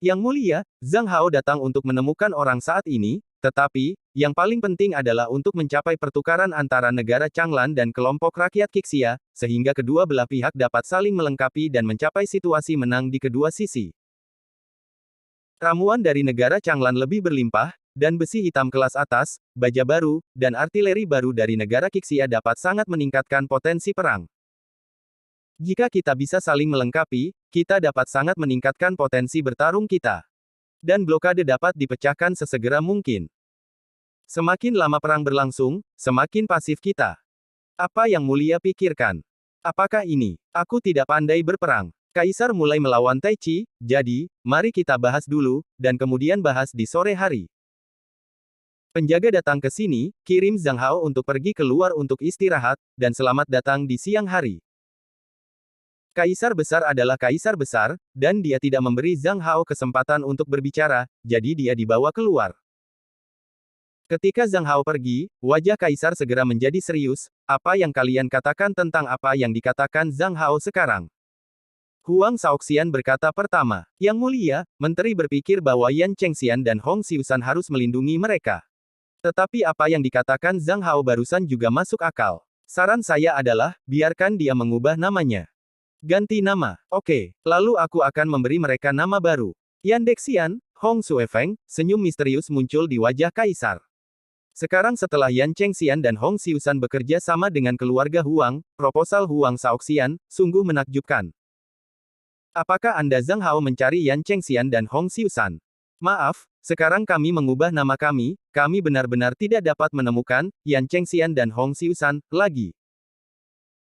Yang mulia, Zhang Hao datang untuk menemukan orang saat ini, tetapi, yang paling penting adalah untuk mencapai pertukaran antara negara Changlan dan kelompok rakyat Qixia, sehingga kedua belah pihak dapat saling melengkapi dan mencapai situasi menang di kedua sisi. Ramuan dari negara Changlan lebih berlimpah, dan besi hitam kelas atas, baja baru, dan artileri baru dari negara Qixia dapat sangat meningkatkan potensi perang. Jika kita bisa saling melengkapi, kita dapat sangat meningkatkan potensi bertarung kita. Dan blokade dapat dipecahkan sesegera mungkin. Semakin lama perang berlangsung, semakin pasif kita. Apa yang mulia pikirkan? Apakah ini? Aku tidak pandai berperang. Kaisar mulai melawan Tai Chi, jadi, mari kita bahas dulu, dan kemudian bahas di sore hari. Penjaga datang ke sini, kirim Zhang Hao untuk pergi keluar untuk istirahat, dan selamat datang di siang hari. Kaisar besar adalah kaisar besar, dan dia tidak memberi Zhang Hao kesempatan untuk berbicara, jadi dia dibawa keluar. Ketika Zhang Hao pergi, wajah Kaisar segera menjadi serius. Apa yang kalian katakan tentang apa yang dikatakan Zhang Hao sekarang? Huang Shaoxian berkata pertama. Yang mulia, Menteri berpikir bahwa Yan Chengxian dan Hong Xiusan harus melindungi mereka. Tetapi apa yang dikatakan Zhang Hao barusan juga masuk akal. Saran saya adalah, biarkan dia mengubah namanya. Ganti nama. Oke, lalu aku akan memberi mereka nama baru. Yan Dexian, Hong Xuefeng, senyum misterius muncul di wajah Kaisar. Sekarang setelah Yan Chengxian dan Hong Xiusan bekerja sama dengan keluarga Huang, proposal Huang Shaoxian, sungguh menakjubkan. Apakah Anda Zhang Hao mencari Yan Chengxian dan Hong Xiusan? Maaf, sekarang kami mengubah nama kami benar-benar tidak dapat menemukan Yan Chengxian dan Hong Xiusan lagi.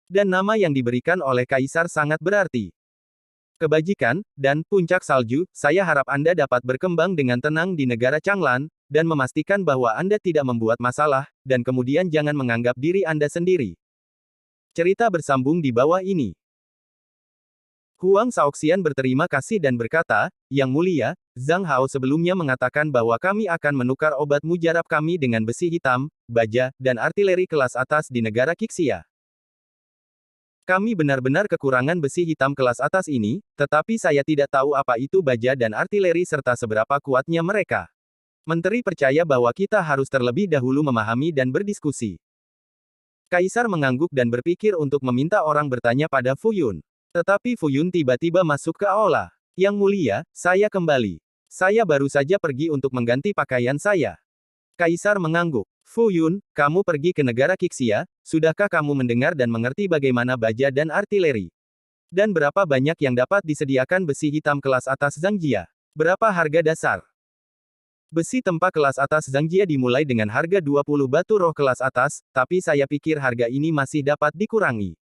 Dan nama yang diberikan oleh Kaisar sangat berarti. Kebajikan, dan puncak salju, saya harap Anda dapat berkembang dengan tenang di negara Changlan, dan memastikan bahwa Anda tidak membuat masalah, dan kemudian jangan menganggap diri Anda sendiri. Cerita bersambung di bawah ini. Huang Shaoxian berterima kasih dan berkata, Yang mulia, Zhang Hao sebelumnya mengatakan bahwa kami akan menukar obat mujarab kami dengan besi hitam, baja, dan artileri kelas atas di negara Qixia. Kami benar-benar kekurangan besi hitam kelas atas ini, tetapi saya tidak tahu apa itu baja dan artileri serta seberapa kuatnya mereka. Menteri percaya bahwa kita harus terlebih dahulu memahami dan berdiskusi. Kaisar mengangguk dan berpikir untuk meminta orang bertanya pada Fu Yun. Tetapi Fu Yun tiba-tiba masuk ke aula. Yang mulia, saya kembali. Saya baru saja pergi untuk mengganti pakaian saya. Kaisar mengangguk. Fu Yun, kamu pergi ke negara Qixia, sudahkah kamu mendengar dan mengerti bagaimana baja dan artileri? Dan berapa banyak yang dapat disediakan besi hitam kelas atas Zhangjia? Berapa harga dasar? Besi tempa kelas atas Zhangjia dimulai dengan harga 20 batu roh kelas atas, tapi saya pikir harga ini masih dapat dikurangi.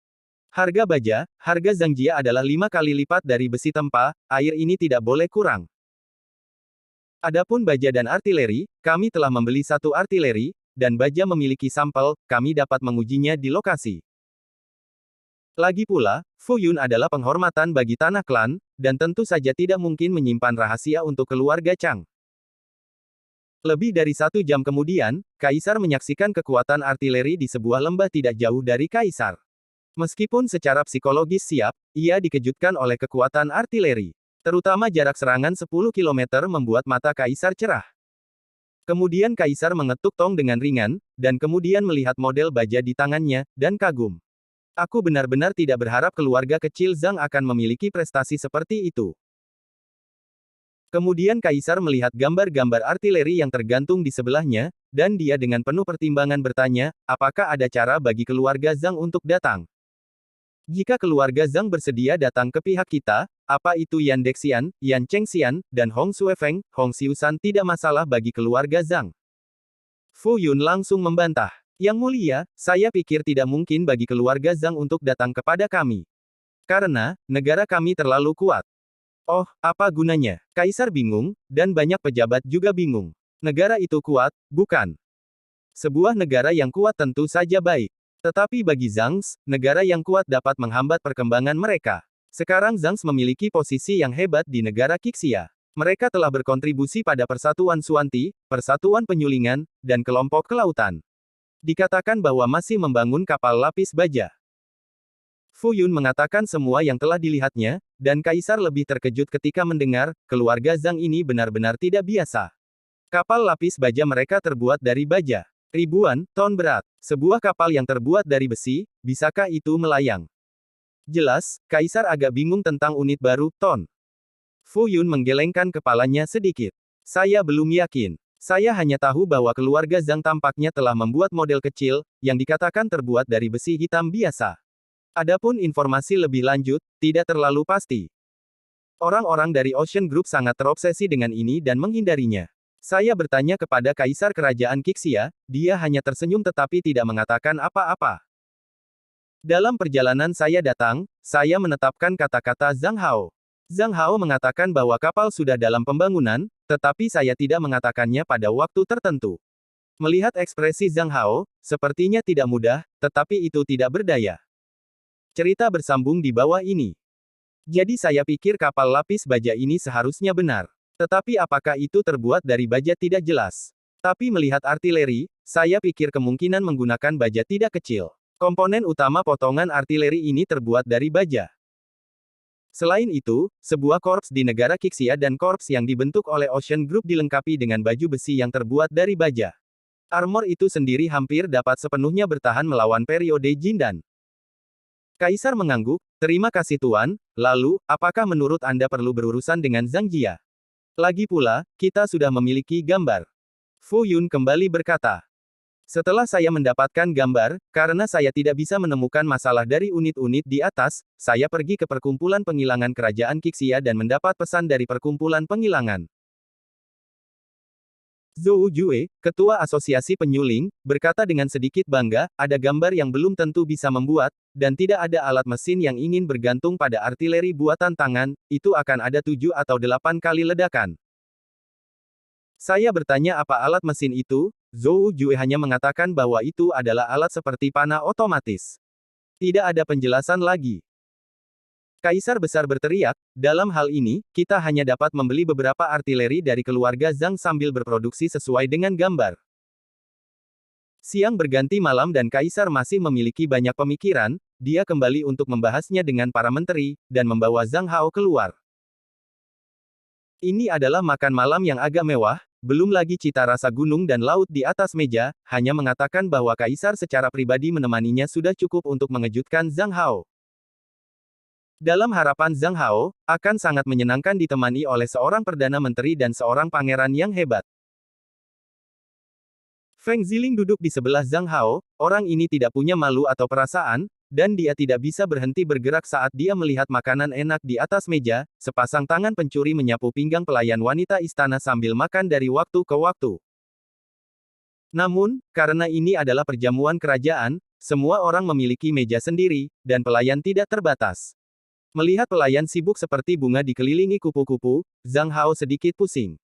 Harga baja, harga Zhangjia adalah 5 kali lipat dari besi tempa, air ini tidak boleh kurang. Adapun baja dan artileri, kami telah membeli satu artileri, dan baja memiliki sampel, kami dapat mengujinya di lokasi. Lagi pula, Fu Yun adalah penghormatan bagi tanah klan, dan tentu saja tidak mungkin menyimpan rahasia untuk keluarga Chang. Lebih dari 1 jam kemudian, Kaisar menyaksikan kekuatan artileri di sebuah lembah tidak jauh dari Kaisar. Meskipun secara psikologis siap, ia dikejutkan oleh kekuatan artileri. Terutama jarak serangan 10 kilometer membuat mata Kaisar cerah. Kemudian Kaisar mengetuk tong dengan ringan, dan kemudian melihat model baja di tangannya, dan kagum. Aku benar-benar tidak berharap keluarga kecil Zhang akan memiliki prestasi seperti itu. Kemudian Kaisar melihat gambar-gambar artileri yang tergantung di sebelahnya, dan dia dengan penuh pertimbangan bertanya, apakah ada cara bagi keluarga Zhang untuk datang? Jika keluarga Zhang bersedia datang ke pihak kita, apa itu Yan Dexian, Yan Chengxian, dan Hong Xuefeng, Hong Xiusan tidak masalah bagi keluarga Zhang. Fu Yun langsung membantah. Yang mulia, saya pikir tidak mungkin bagi keluarga Zhang untuk datang kepada kami. Karena, negara kami terlalu kuat. Oh, apa gunanya? Kaisar bingung, dan banyak pejabat juga bingung. Negara itu kuat, bukan? Sebuah negara yang kuat tentu saja baik. Tetapi bagi Zhangs, negara yang kuat dapat menghambat perkembangan mereka. Sekarang Zhangs memiliki posisi yang hebat di negara Qixia. Mereka telah berkontribusi pada Persatuan Xuanti, Persatuan Penyulingan, dan kelompok kelautan. Dikatakan bahwa masih membangun kapal lapis baja. Fu Yun mengatakan semua yang telah dilihatnya, dan Kaisar lebih terkejut ketika mendengar, keluarga Zhang ini benar-benar tidak biasa. Kapal lapis baja mereka terbuat dari baja. Ribuan ton berat. Sebuah kapal yang terbuat dari besi, bisakah itu melayang? Jelas, Kaisar agak bingung tentang unit baru, ton. Fu Yun menggelengkan kepalanya sedikit. Saya belum yakin. Saya hanya tahu bahwa keluarga Zhang tampaknya telah membuat model kecil, yang dikatakan terbuat dari besi hitam biasa. Adapun informasi lebih lanjut, tidak terlalu pasti. Orang-orang dari Ocean Group sangat terobsesi dengan ini dan menghindarinya. Saya bertanya kepada Kaisar Kerajaan Qixia, dia hanya tersenyum tetapi tidak mengatakan apa-apa. Dalam perjalanan saya datang, saya menetapkan kata-kata Zhang Hao. Zhang Hao mengatakan bahwa kapal sudah dalam pembangunan, tetapi saya tidak mengatakannya pada waktu tertentu. Melihat ekspresi Zhang Hao, sepertinya tidak mudah, tetapi itu tidak berdaya. Cerita bersambung di bawah ini. Jadi saya pikir kapal lapis baja ini seharusnya benar. Tetapi apakah itu terbuat dari baja tidak jelas. Tapi melihat artileri, saya pikir kemungkinan menggunakan baja tidak kecil. Komponen utama potongan artileri ini terbuat dari baja. Selain itu, sebuah korps di negara Qixia dan korps yang dibentuk oleh Ocean Group dilengkapi dengan baju besi yang terbuat dari baja. Armor itu sendiri hampir dapat sepenuhnya bertahan melawan periode Jindan. Kaisar mengangguk, terima kasih Tuan, lalu, apakah menurut Anda perlu berurusan dengan Zhang Jia? Lagi pula, kita sudah memiliki gambar. Fu Yun kembali berkata. Setelah saya mendapatkan gambar, karena saya tidak bisa menemukan masalah dari unit-unit di atas, saya pergi ke perkumpulan penghilangan kerajaan Qixia dan mendapat pesan dari perkumpulan penghilangan. Zhou Jue, ketua asosiasi penyuling, berkata dengan sedikit bangga, ada gambar yang belum tentu bisa membuat, dan tidak ada alat mesin yang ingin bergantung pada artileri buatan tangan, itu akan ada 7 atau 8 kali ledakan. Saya bertanya apa alat mesin itu, Zhou Jue hanya mengatakan bahwa itu adalah alat seperti panah otomatis. Tidak ada penjelasan lagi. Kaisar Besar berteriak, dalam hal ini, kita hanya dapat membeli beberapa artileri dari keluarga Zhang sambil berproduksi sesuai dengan gambar. Siang berganti malam dan Kaisar masih memiliki banyak pemikiran, dia kembali untuk membahasnya dengan para menteri, dan membawa Zhang Hao keluar. Ini adalah makan malam yang agak mewah, belum lagi cita rasa gunung dan laut di atas meja, hanya mengatakan bahwa Kaisar secara pribadi menemaninya sudah cukup untuk mengejutkan Zhang Hao. Dalam harapan Zhang Hao, akan sangat menyenangkan ditemani oleh seorang Perdana Menteri dan seorang pangeran yang hebat. Feng Ziling duduk di sebelah Zhang Hao, orang ini tidak punya malu atau perasaan, dan dia tidak bisa berhenti bergerak saat dia melihat makanan enak di atas meja, sepasang tangan pencuri menyapu pinggang pelayan wanita istana sambil makan dari waktu ke waktu. Namun, karena ini adalah perjamuan kerajaan, semua orang memiliki meja sendiri, dan pelayan tidak terbatas. Melihat pelayan sibuk seperti bunga dikelilingi kupu-kupu, Zhang Hao sedikit pusing.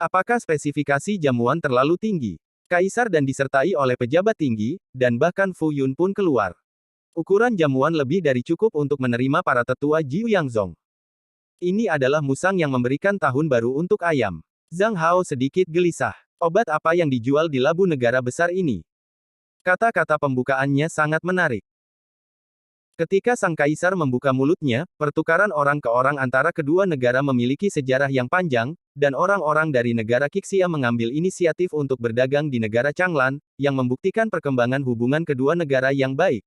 Apakah spesifikasi jamuan terlalu tinggi? Kaisar dan disertai oleh pejabat tinggi, dan bahkan Fu Yun pun keluar. Ukuran jamuan lebih dari cukup untuk menerima para tetua Jiu Yangzong. Ini adalah musang yang memberikan tahun baru untuk ayam. Zhang Hao sedikit gelisah. Obat apa yang dijual di labu negara besar ini? Kata-kata pembukaannya sangat menarik. Ketika sang kaisar membuka mulutnya, pertukaran orang ke orang antara kedua negara memiliki sejarah yang panjang, dan orang-orang dari negara Qixia mengambil inisiatif untuk berdagang di negara Changlan, yang membuktikan perkembangan hubungan kedua negara yang baik.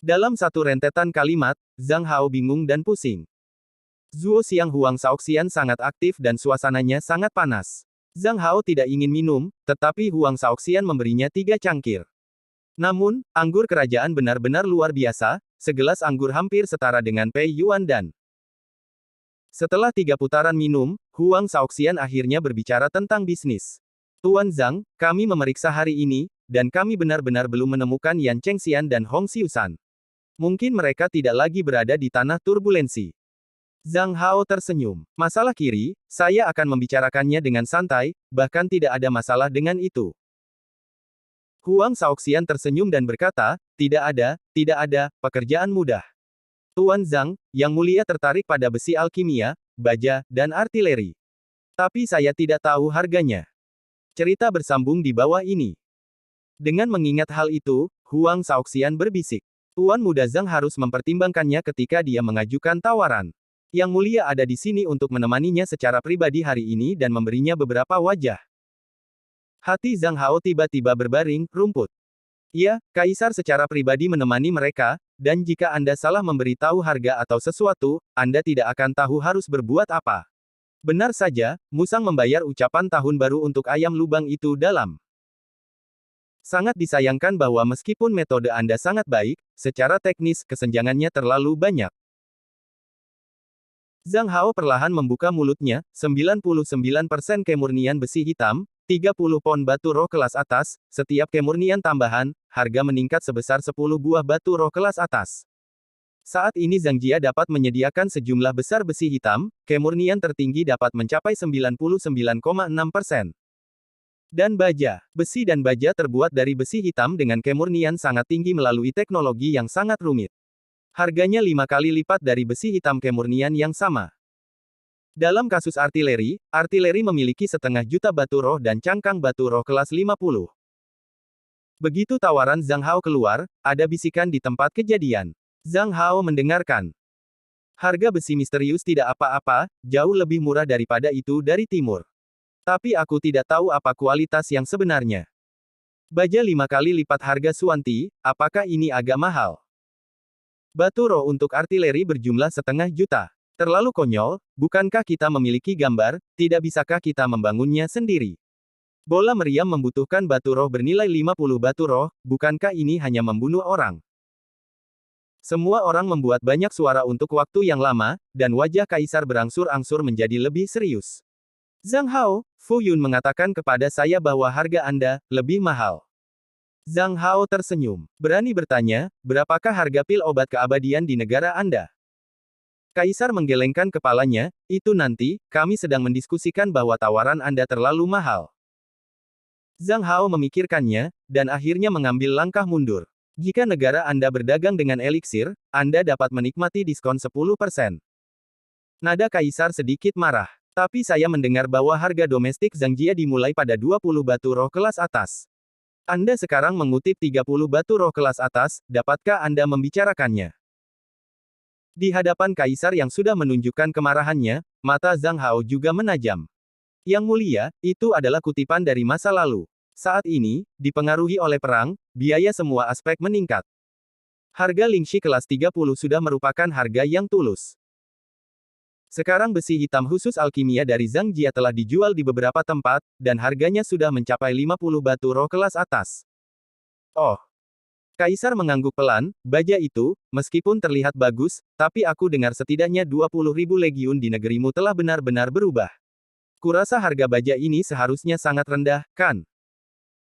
Dalam satu rentetan kalimat, Zhang Hao bingung dan pusing. Zuo Xiang Huang Shaoxian sangat aktif dan suasananya sangat panas. Zhang Hao tidak ingin minum, tetapi Huang Shaoxian memberinya 3 cangkir. Namun, anggur kerajaan benar-benar luar biasa, segelas anggur hampir setara dengan Pei Yuan dan. Setelah 3 putaran minum, Huang Shaoxian akhirnya berbicara tentang bisnis. Tuan Zhang, kami memeriksa hari ini, dan kami benar-benar belum menemukan Yan Chengxian dan Hong Xiusan. Mungkin mereka tidak lagi berada di tanah turbulensi. Zhang Hao tersenyum. Masalah kiri, saya akan membicarakannya dengan santai, bahkan tidak ada masalah dengan itu. Huang Shaoxian tersenyum dan berkata, tidak ada, pekerjaan mudah. Tuan Zhang, Yang Mulia tertarik pada besi alkimia, baja, dan artileri. Tapi saya tidak tahu harganya. Cerita bersambung di bawah ini. Dengan mengingat hal itu, Huang Shaoxian berbisik. Tuan Muda Zhang harus mempertimbangkannya ketika dia mengajukan tawaran. Yang Mulia ada di sini untuk menemaninya secara pribadi hari ini dan memberinya beberapa wajah. Hati Zhang Hao tiba-tiba berbaring, rumput. Ya, Kaisar secara pribadi menemani mereka, dan jika Anda salah memberitahu harga atau sesuatu, Anda tidak akan tahu harus berbuat apa. Benar saja, Musang membayar ucapan tahun baru untuk ayam lubang itu dalam. Sangat disayangkan bahwa meskipun metode Anda sangat baik, secara teknis kesenjangannya terlalu banyak. Zhang Hao perlahan membuka mulutnya, 99% kemurnian besi hitam, 30 pon batu roh kelas atas, setiap kemurnian tambahan, harga meningkat sebesar 10 buah batu roh kelas atas. Saat ini Zhang Jia dapat menyediakan sejumlah besar besi hitam, kemurnian tertinggi dapat mencapai 99,6%. Dan baja. Besi dan baja terbuat dari besi hitam dengan kemurnian sangat tinggi melalui teknologi yang sangat rumit. Harganya 5 kali lipat dari besi hitam kemurnian yang sama. Dalam kasus artileri memiliki 1,5 juta batu roh dan cangkang batu roh kelas 50. Begitu tawaran Zhang Hao keluar, ada bisikan di tempat kejadian. Zhang Hao mendengarkan. Harga besi misterius tidak apa-apa, jauh lebih murah daripada itu dari timur. Tapi aku tidak tahu apa kualitas yang sebenarnya. Baja 5 kali lipat harga Suanti, apakah ini agak mahal? Batu roh untuk artileri berjumlah 1,5 juta. Terlalu konyol, bukankah kita memiliki gambar, tidak bisakah kita membangunnya sendiri? Bola meriam membutuhkan batu roh bernilai 50 batu roh, bukankah ini hanya membunuh orang? Semua orang membuat banyak suara untuk waktu yang lama, dan wajah kaisar berangsur-angsur menjadi lebih serius. Zhang Hao, Fu Yun mengatakan kepada saya bahwa harga Anda lebih mahal. Zhang Hao tersenyum. Berani bertanya, berapakah harga pil obat keabadian di negara Anda? Kaisar menggelengkan kepalanya, itu nanti, kami sedang mendiskusikan bahwa tawaran Anda terlalu mahal. Zhang Hao memikirkannya, dan akhirnya mengambil langkah mundur. Jika negara Anda berdagang dengan eliksir, Anda dapat menikmati diskon 10%. Nada Kaisar sedikit marah. Tapi saya mendengar bahwa harga domestik Zhang Jia dimulai pada 20 batu roh kelas atas. Anda sekarang mengutip 30 batu roh kelas atas, dapatkah Anda membicarakannya? Di hadapan Kaisar yang sudah menunjukkan kemarahannya, mata Zhang Hao juga menajam. Yang Mulia, itu adalah kutipan dari masa lalu. Saat ini, dipengaruhi oleh perang, biaya semua aspek meningkat. Harga Lingxi kelas 30 sudah merupakan harga yang tulus. Sekarang besi hitam khusus alkimia dari Zhang Jia telah dijual di beberapa tempat, dan harganya sudah mencapai 50 batu roh kelas atas. Oh. Kaisar mengangguk pelan, baja itu, meskipun terlihat bagus, tapi aku dengar setidaknya 20.000 legiun di negerimu telah benar-benar berubah. Kurasa harga baja ini seharusnya sangat rendah, kan?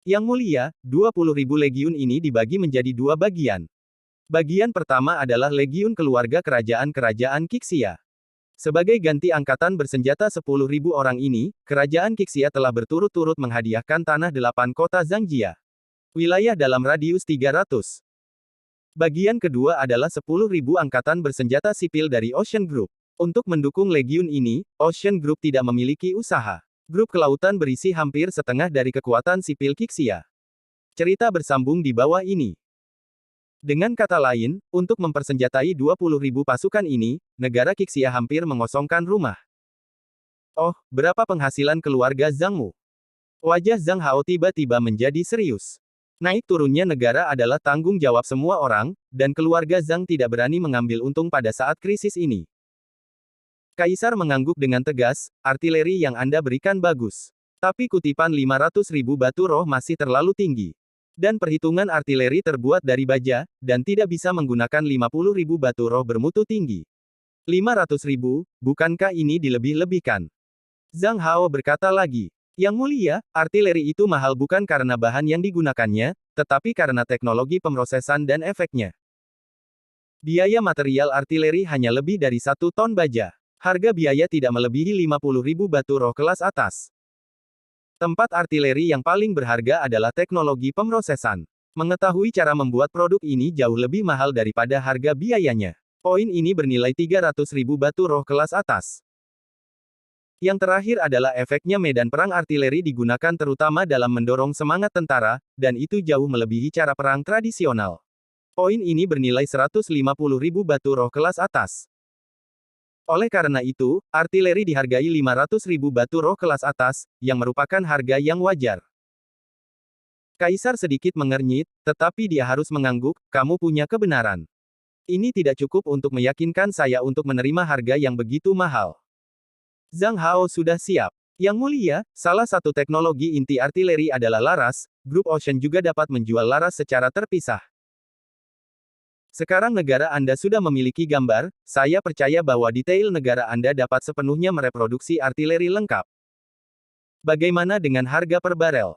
Yang Mulia, 20.000 legiun ini dibagi menjadi 2 bagian. Bagian pertama adalah legiun keluarga kerajaan-kerajaan Qixia. Sebagai ganti angkatan bersenjata 10.000 orang ini, kerajaan Qixia telah berturut-turut menghadiahkan tanah 8 kota Zhang Jia. Wilayah dalam radius 300. Bagian kedua adalah 10.000 angkatan bersenjata sipil dari Ocean Group. Untuk mendukung legiun ini, Ocean Group tidak memiliki usaha. Grup kelautan berisi hampir setengah dari kekuatan sipil Qixia. Cerita bersambung di bawah ini. Dengan kata lain, untuk mempersenjatai 20.000 pasukan ini, negara Qixia hampir mengosongkan rumah. Oh, berapa penghasilan keluarga Zhangmu? Wajah Zhang Hao tiba-tiba menjadi serius. Naik turunnya negara adalah tanggung jawab semua orang, dan keluarga Zhang tidak berani mengambil untung pada saat krisis ini. Kaisar mengangguk dengan tegas, artileri yang Anda berikan bagus. Tapi kutipan 500.000 batu roh masih terlalu tinggi. Dan perhitungan artileri terbuat dari baja, dan tidak bisa menggunakan 50.000 batu roh bermutu tinggi. 500.000, bukankah ini dilebih-lebihkan? Zhang Hao berkata lagi. Yang mulia, artileri itu mahal bukan karena bahan yang digunakannya, tetapi karena teknologi pemrosesan dan efeknya. Biaya material artileri hanya lebih dari 1 ton baja. Harga biaya tidak melebihi 50.000 batu roh kelas atas. Tempat artileri yang paling berharga adalah teknologi pemrosesan. Mengetahui cara membuat produk ini jauh lebih mahal daripada harga biayanya. Poin ini bernilai 300.000 batu roh kelas atas. Yang terakhir adalah efeknya medan perang artileri digunakan terutama dalam mendorong semangat tentara, dan itu jauh melebihi cara perang tradisional. Poin ini bernilai 150.000 batu roh kelas atas. Oleh karena itu, artileri dihargai 500.000 batu roh kelas atas, yang merupakan harga yang wajar. Kaisar sedikit mengernyit, tetapi dia harus mengangguk, kamu punya kebenaran. Ini tidak cukup untuk meyakinkan saya untuk menerima harga yang begitu mahal. Zhang Hao sudah siap. Yang mulia, salah satu teknologi inti artileri adalah laras, Grup Ocean juga dapat menjual laras secara terpisah. Sekarang negara Anda sudah memiliki gambar, saya percaya bahwa detail negara Anda dapat sepenuhnya mereproduksi artileri lengkap. Bagaimana dengan harga per barel?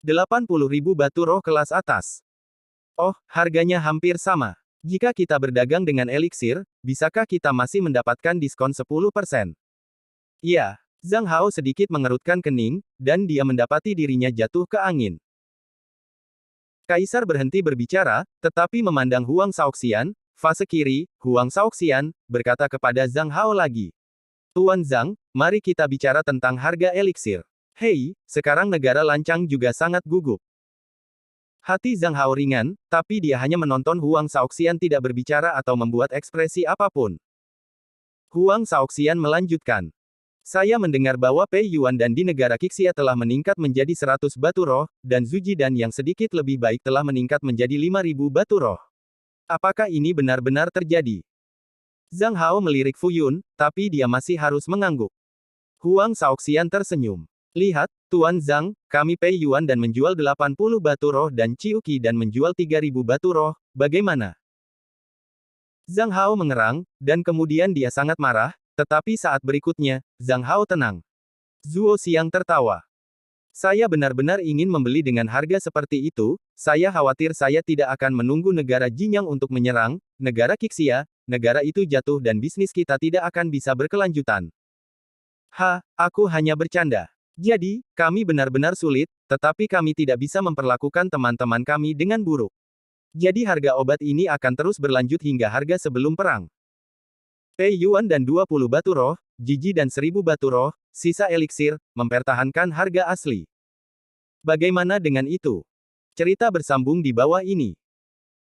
80.000 batu roh kelas atas. Oh, harganya hampir sama. Jika kita berdagang dengan eliksir, bisakah kita masih mendapatkan diskon 10%? Ya, Zhang Hao sedikit mengerutkan kening, dan dia mendapati dirinya jatuh ke angin. Kaisar berhenti berbicara, tetapi memandang Huang Shaoxian, fase kiri, Huang Shaoxian, berkata kepada Zhang Hao lagi. Tuan Zhang, mari kita bicara tentang harga eliksir. Hei, sekarang negara lancang juga sangat gugup. Hati Zhang Hao ringan, tapi dia hanya menonton Huang Shaoxian tidak berbicara atau membuat ekspresi apapun. Huang Shaoxian melanjutkan. Saya mendengar bahwa Pei Yuan dan di negara Qixia telah meningkat menjadi 100 batu roh, dan Zuji dan yang sedikit lebih baik telah meningkat menjadi 5.000 batu roh. Apakah ini benar-benar terjadi? Zhang Hao melirik Fu Yun, tapi dia masih harus mengangguk. Huang Shaoxian tersenyum. Lihat, Tuan Zhang, kami Pei Yuan dan menjual 80 batu roh dan Ciuqi dan menjual 3.000 batu roh, bagaimana? Zhang Hao mengerang, dan kemudian dia sangat marah. Tetapi saat berikutnya, Zhang Hao tenang. Zuo Xiang tertawa. Saya benar-benar ingin membeli dengan harga seperti itu, saya khawatir saya tidak akan menunggu negara Jinyang untuk menyerang, negara Qixia, negara itu jatuh dan bisnis kita tidak akan bisa berkelanjutan. Aku hanya bercanda. Jadi, kami benar-benar sulit, tetapi kami tidak bisa memperlakukan teman-teman kami dengan buruk. Jadi harga obat ini akan terus berlanjut hingga harga sebelum perang. Pei Yuan dan 20 batu roh, Jiji dan 1.000 batu roh, sisa eliksir, mempertahankan harga asli. Bagaimana dengan itu? Cerita bersambung di bawah ini.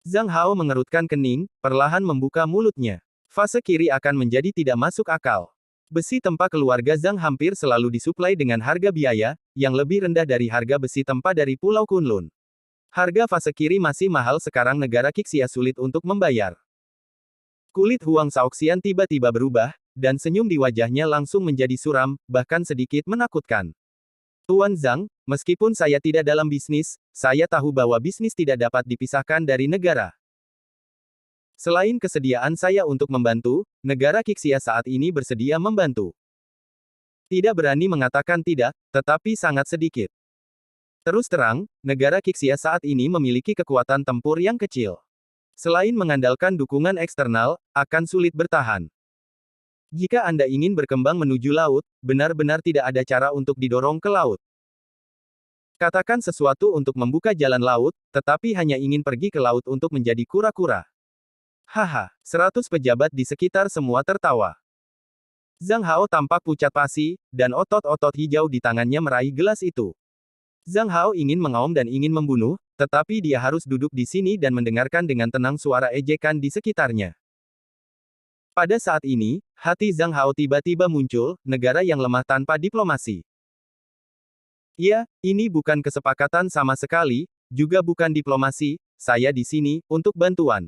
Zhang Hao mengerutkan kening, perlahan membuka mulutnya. Fase kiri akan menjadi tidak masuk akal. Besi tempa keluarga Zhang hampir selalu disuplai dengan harga biaya, yang lebih rendah dari harga besi tempa dari Pulau Kunlun. Harga fase kiri masih mahal sekarang negara Qixia sulit untuk membayar. Kulit Huang Shaoxian tiba-tiba berubah, dan senyum di wajahnya langsung menjadi suram, bahkan sedikit menakutkan. Tuan Zhang, meskipun saya tidak dalam bisnis, saya tahu bahwa bisnis tidak dapat dipisahkan dari negara. Selain kesediaan saya untuk membantu, negara Qixia saat ini bersedia membantu. Tidak berani mengatakan tidak, tetapi sangat sedikit. Terus terang, negara Qixia saat ini memiliki kekuatan tempur yang kecil. Selain mengandalkan dukungan eksternal, akan sulit bertahan. Jika Anda ingin berkembang menuju laut, benar-benar tidak ada cara untuk didorong ke laut. Katakan sesuatu untuk membuka jalan laut, tetapi hanya ingin pergi ke laut untuk menjadi kura-kura. 100 pejabat di sekitar semua tertawa. Zhang Hao tampak pucat pasi, dan otot-otot hijau di tangannya meraih gelas itu. Zhang Hao ingin mengaum dan ingin membunuh, tetapi dia harus duduk di sini dan mendengarkan dengan tenang suara ejekan di sekitarnya. Pada saat ini, hati Zhang Hao tiba-tiba muncul, negara yang lemah tanpa diplomasi. Ya, ini bukan kesepakatan sama sekali, juga bukan diplomasi, saya di sini, untuk bantuan.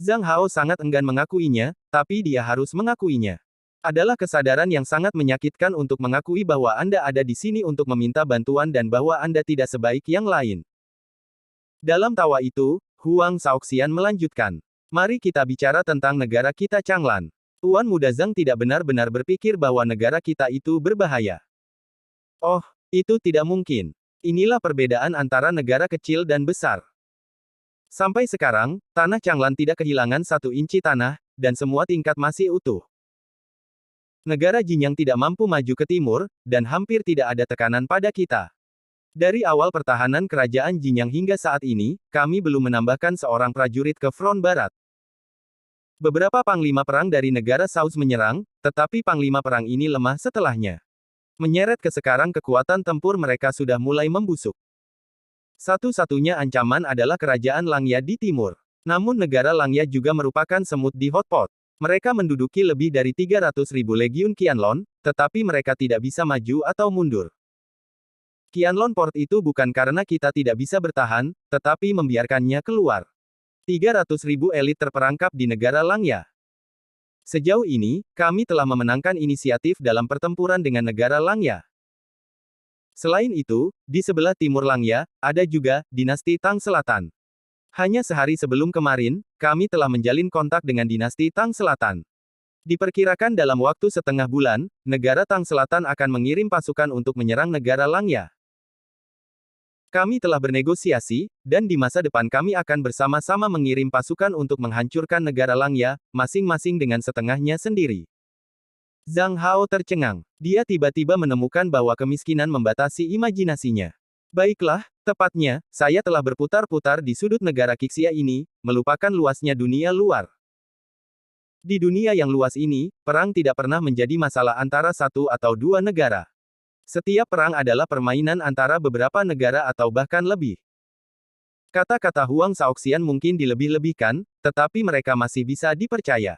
Zhang Hao sangat enggan mengakuinya, tapi dia harus mengakuinya. Adalah kesadaran yang sangat menyakitkan untuk mengakui bahwa Anda ada di sini untuk meminta bantuan dan bahwa Anda tidak sebaik yang lain. Dalam tawa itu, Huang Shaoxian melanjutkan. Mari kita bicara tentang negara kita Changlan. Tuan Muda Zhang tidak benar-benar berpikir bahwa negara kita itu berbahaya. Oh, itu tidak mungkin. Inilah perbedaan antara negara kecil dan besar. Sampai sekarang, tanah Changlan tidak kehilangan 1 inci tanah, dan semua tingkat masih utuh. Negara Jinyang tidak mampu maju ke timur, dan hampir tidak ada tekanan pada kita. Dari awal pertahanan kerajaan Jinyang hingga saat ini, kami belum menambahkan seorang prajurit ke front barat. Beberapa panglima perang dari negara South menyerang, tetapi panglima perang ini lemah setelahnya. Menyeret ke sekarang kekuatan tempur mereka sudah mulai membusuk. Satu-satunya ancaman adalah kerajaan Langya di timur. Namun negara Langya juga merupakan semut di hotpot. Mereka menduduki lebih dari 300.000 legiun Qianlong, tetapi mereka tidak bisa maju atau mundur. Qianlong Port itu bukan karena kita tidak bisa bertahan, tetapi membiarkannya keluar. 300.000 elit terperangkap di negara Langya. Sejauh ini, kami telah memenangkan inisiatif dalam pertempuran dengan negara Langya. Selain itu, di sebelah timur Langya, ada juga dinasti Tang Selatan. Hanya sehari sebelum kemarin, kami telah menjalin kontak dengan dinasti Tang Selatan. Diperkirakan dalam waktu setengah bulan, negara Tang Selatan akan mengirim pasukan untuk menyerang negara Langya. Kami telah bernegosiasi, dan di masa depan kami akan bersama-sama mengirim pasukan untuk menghancurkan negara Langya, masing-masing dengan setengahnya sendiri. Zhang Hao tercengang. Dia tiba-tiba menemukan bahwa kemiskinan membatasi imajinasinya. Baiklah, tepatnya, saya telah berputar-putar di sudut negara Qixia ini, melupakan luasnya dunia luar. Di dunia yang luas ini, perang tidak pernah menjadi masalah antara 1 atau 2 negara. Setiap perang adalah permainan antara beberapa negara atau bahkan lebih. Kata-kata Huang Shaoxian mungkin dilebih-lebihkan, tetapi mereka masih bisa dipercaya.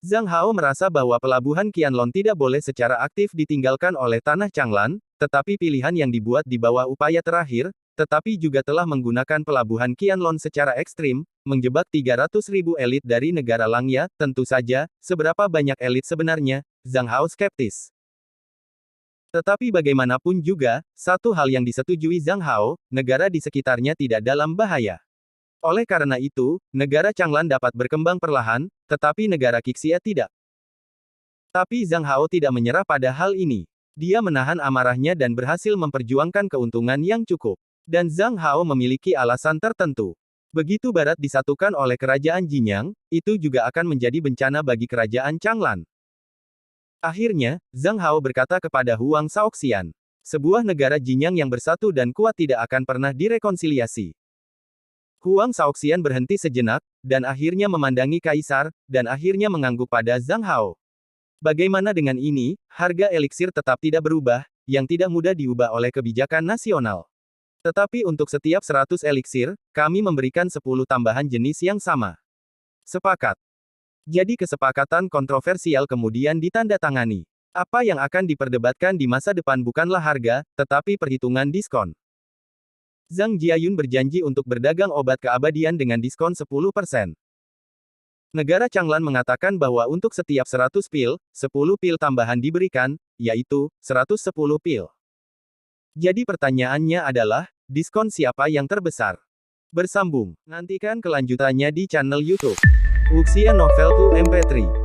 Zhang Hao merasa bahwa pelabuhan Qianlong tidak boleh secara aktif ditinggalkan oleh tanah Changlan, tetapi pilihan yang dibuat di bawah upaya terakhir, tetapi juga telah menggunakan pelabuhan Qianlong secara ekstrim, menjebak 300.000 elit dari negara Langya, tentu saja, seberapa banyak elit sebenarnya, Zhang Hao skeptis. Tetapi bagaimanapun juga, satu hal yang disetujui Zhang Hao, negara di sekitarnya tidak dalam bahaya. Oleh karena itu, negara Changlan dapat berkembang perlahan, tetapi negara Qixia tidak. Tapi Zhang Hao tidak menyerah pada hal ini. Dia menahan amarahnya dan berhasil memperjuangkan keuntungan yang cukup. Dan Zhang Hao memiliki alasan tertentu. Begitu barat disatukan oleh kerajaan Jinyang, itu juga akan menjadi bencana bagi kerajaan Changlan. Akhirnya, Zhang Hao berkata kepada Huang Shaoxian, sebuah negara Jinyang yang bersatu dan kuat tidak akan pernah direkonsiliasi. Huang Shaoxian berhenti sejenak, dan akhirnya memandangi Kaisar, dan akhirnya mengangguk pada Zhang Hao. Bagaimana dengan ini, harga eliksir tetap tidak berubah, yang tidak mudah diubah oleh kebijakan nasional. Tetapi untuk setiap 100 eliksir, kami memberikan 10 tambahan jenis yang sama. Sepakat. Jadi kesepakatan kontroversial kemudian ditandatangani. Apa yang akan diperdebatkan di masa depan bukanlah harga, tetapi perhitungan diskon. Zhang Jiayun berjanji untuk berdagang obat keabadian dengan diskon 10%. Negara Changlan mengatakan bahwa untuk setiap 100 pil, 10 pil tambahan diberikan, yaitu 110 pil. Jadi pertanyaannya adalah, diskon siapa yang terbesar? Bersambung. Nantikan kelanjutannya di channel YouTube Wuxia Novel 2 MP3.